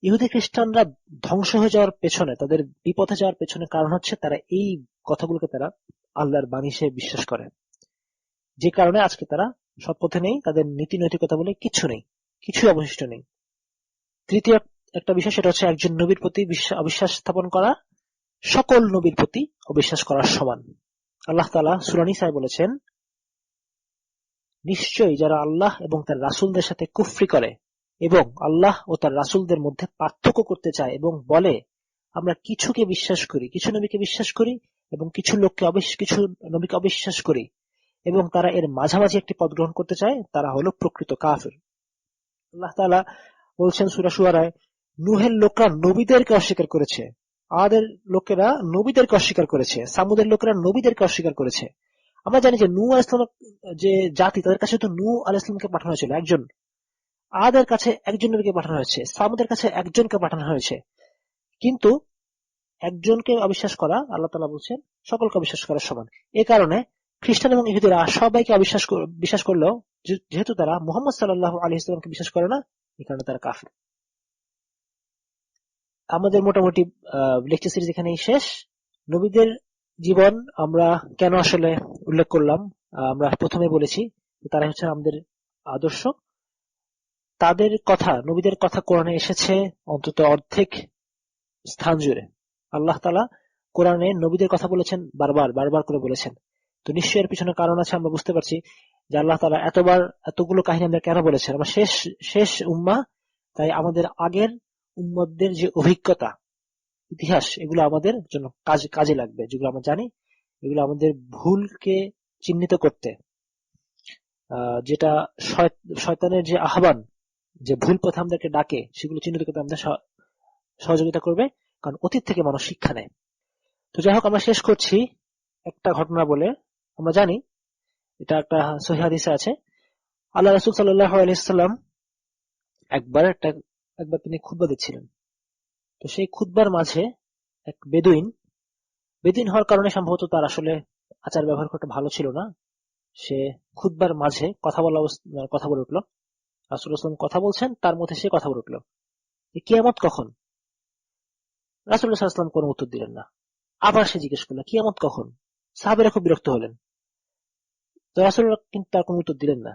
ইহুদি খ্রিস্টানরা ধ্বংস হয়ে যাওয়ার পেছনে, তাদের বিপথে যাওয়ার পেছনে কারণ হচ্ছে তারা এই কথাগুলোকে তারা আল্লাহর বাণী হিসেবে বিশ্বাস করে, যে কারণে আজকে তারা সৎ পথে নেই, তাদের নীতি নৈতিকতা বলে কিছু নেই, কিছুই অবশিষ্ট নেই। তৃতীয় একটা বিষয়, সেটা হচ্ছে একজন নবীর প্রতি অবিশ্বাস স্থাপন করা সকল নবীর প্রতি অবিশ্বাস করার সমান। আল্লাহ তাআলা সূরা নিসায় বলেছেন, নিশ্চয়ই যারা আল্লাহ এবং তার রাসূলদের সাথে কুফরি করে এবং আল্লাহ ও তার রাসূলদের মধ্যে পার্থক্য করতে চায় এবং বলে আমরা কিছুকে বিশ্বাস করি, কিছু নবীকে বিশ্বাস করি এবং কিছু নবীকে অবিশ্বাস করি, এবং তারা এর মাঝামাঝি একটি পথ গ্রহণ করতে চায়, তারা হলো প্রকৃত কাফির। আল্লাহ তাআলা বলছেন সূরা শুআরায়, নূহের লোকরা নবীদেরকে অস্বীকার করেছে, আদের লোকেরা নবীদেরকে অস্বীকার করেছে, সামুদের লোকেরা নবীদেরকে অস্বীকার করেছে। আমরা জানি যে নূহ আলাইহিস সালাম যে জাতি, তাদের কাছে তো নূহ আলাইহিস সালামকে পাঠানো হয়েছিল একজন, আদের কাছে একজন নবীকে পাঠানো হয়েছে, সামুদের কাছে একজনকে পাঠানো হয়েছে। কিন্তু একজনকে অবিশ্বাস করা, আল্লাহ তাআলা বলছেন সকলকে অবিশ্বাস করা সমান। এ কারণে খ্রিস্টান এবং ইহুদিরা সবাইকে বিশ্বাস করলেও যেহেতু তারা মুহাম্মদ সাল্লাল্লাহু আলাইহি ওয়াসাল্লামকে বিশ্বাস করে না, এই কারণে তারা কাফির। আমাদের মোটামুটি লেকচার সিরিজ এখানেই শেষ। নবীদের জীবন আমরা কেন আসলে উল্লেখ করলাম, আমরা প্রথমে বলেছি তারা হচ্ছে আমাদের আদর্শ। তাদের কথা, নবীদের কথা কোরআনে এসেছে অন্তত অর্ধেক স্থান জুড়ে। আল্লাহ তাআলা কোরআনে নবীদের কথা বলেছেন, বারবার করে বলেছেন। তো নিশ্চয়ই এর পিছনে কারণ আছে, আমরা বুঝতে পারছি যে আল্লাহ তাআলা এতগুলো কাহিনী আমাদের কেন বলেছেন। আমরা শেষ উম্মাহ, তাই আমাদের আগের উম্মতদের যে অভিজ্ঞতা, ইতিহাস, এগুলো আমাদের জন্য কাজে লাগবে। যেগুলো আমরা জানি, এগুলো আমাদের ভুলকে চিহ্নিত করতে, যেটা শয়তানের যে আহ্বান, যে ভুল পথে আমাদেরকে ডাকে, সেগুলো চিহ্নিত করতে আমাদের সহযোগিতা করবে, কারণ অতীত থেকে মানুষ শিক্ষা নেয়। তো যাই হোক, আমরা শেষ করছি একটা ঘটনা বলে। আমরা জানি এটা একটা সহিহ হাদিসে আছে, আল্লাহ রাসূল সাল্লাল্লাহু আলাইহি ওয়াসাল্লাম একবার তিনি খুতবা দিচ্ছিলেন। তো সেই খুতবার মাঝে এক বেদুইন হওয়ার কারণে সম্ভবত তার আসলে আচার ব্যবহার করতে ভালো ছিল না, সে খুতবার মাঝে কথা বলে উঠলো। রাসূল সাল্লাল্লাহু কথা বলছেন, তার মধ্যে সে কথা বলে উঠলো, কিয়ামত কখন? রাসূলুল্লাহ সাল্লাল্লাহু আলাইহি ওয়াসাল্লাম কোনো উত্তর দিলেন না। আবার সে জিজ্ঞেস করলো, কিয়ামত কখন? সাহাবীরা খুব বিরক্ত হলেন। তো রাসূলুল্লাহ কিন্তু তার কোনো উত্তর দিলেন না।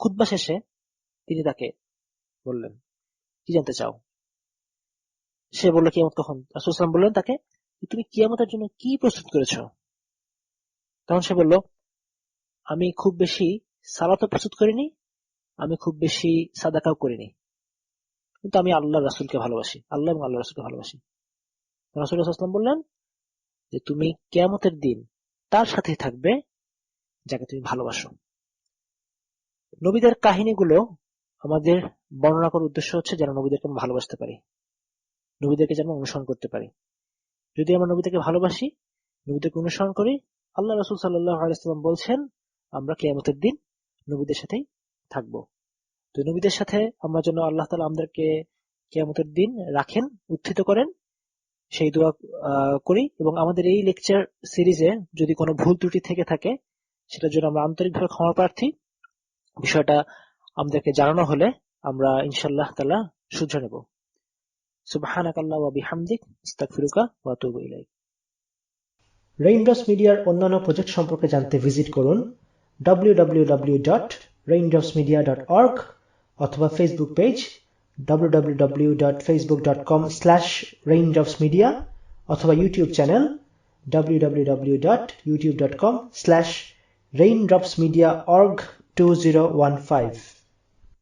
খুতবা শেষে তিনি তাকে বললেন, কি জানতে চাও? সে বলল, কিয়ামত কখন? রাসূল সাল্লাল্লাহু আলাইহি ওয়াসাল্লাম বললেন তাকে, তুমি কিয়ামতের জন্য কি প্রস্তুত করেছো? তখন সে বলল, আমি খুব বেশি সালাতও প্রস্তুত করিনি, আমি খুব বেশি সাদাকাও করিনি, কিন্তু আমি আল্লাহ রাসূলকে ভালোবাসি, আল্লাহ এবং আল্লাহ রাসূলকে ভালোবাসি। রাসূলুল্লাহ সাল্লাল্লাহু আলাইহি ওয়াসাল্লাম বললেন যে তুমি কিয়ামতের দিন তার সাথেই থাকবে যাকে তুমি ভালোবাসো। নবীদের কাহিনীগুলো আমাদের বর্ণনা করার উদ্দেশ্য হচ্ছে যেন নবীদেরকে আমরা ভালোবাসতে পারি, নবীদেরকে যেন অনুসরণ করতে পারি। যদি আমরা নবীদেরকে ভালোবাসি, নবীদেরকে অনুসরণ করি, আল্লাহ রাসূল সাল্লাল্লাহু আলাইহি ওয়াসাল্লাম বলছেন আমরা কিয়ামতের দিন নবীদের সাথেই থাকবো। তো নবীদের সাথে আমরা যেন আল্লাহ তাআলা আমাদেরকে কিয়ামতের দিন রাখেন, উত্থিত করেন, সেই দোয়া করি। এবং আমাদের এই লেকচার সিরিজে যদি কোনো ভুল ত্রুটি থেকে থাকে, সেটার জন্য আমরা আন্তরিকভাবে ক্ষমা প্রার্থী। বিষয়টা আমাদেরকে জানানো হলে আমরা ইনশাআল্লাহ তাআলা শুধরে নেব। সুবহানাকাল্লাহ ওয়া বিহামদিক আস্তাগফিরুকা ওয়া আতুবু ইলাইক। রেইনড্রপস মিডিয়ার অন্যান্য প্রজেক্ট সম্পর্কে জানতে ভিজিট করুন www.raindropsmedia.org অথবা ফেসবুক পেজ www.facebook.com/raindropsmedia অথবা ইউটিউব চ্যানেল www.youtube.com/raindropsmediaorg2015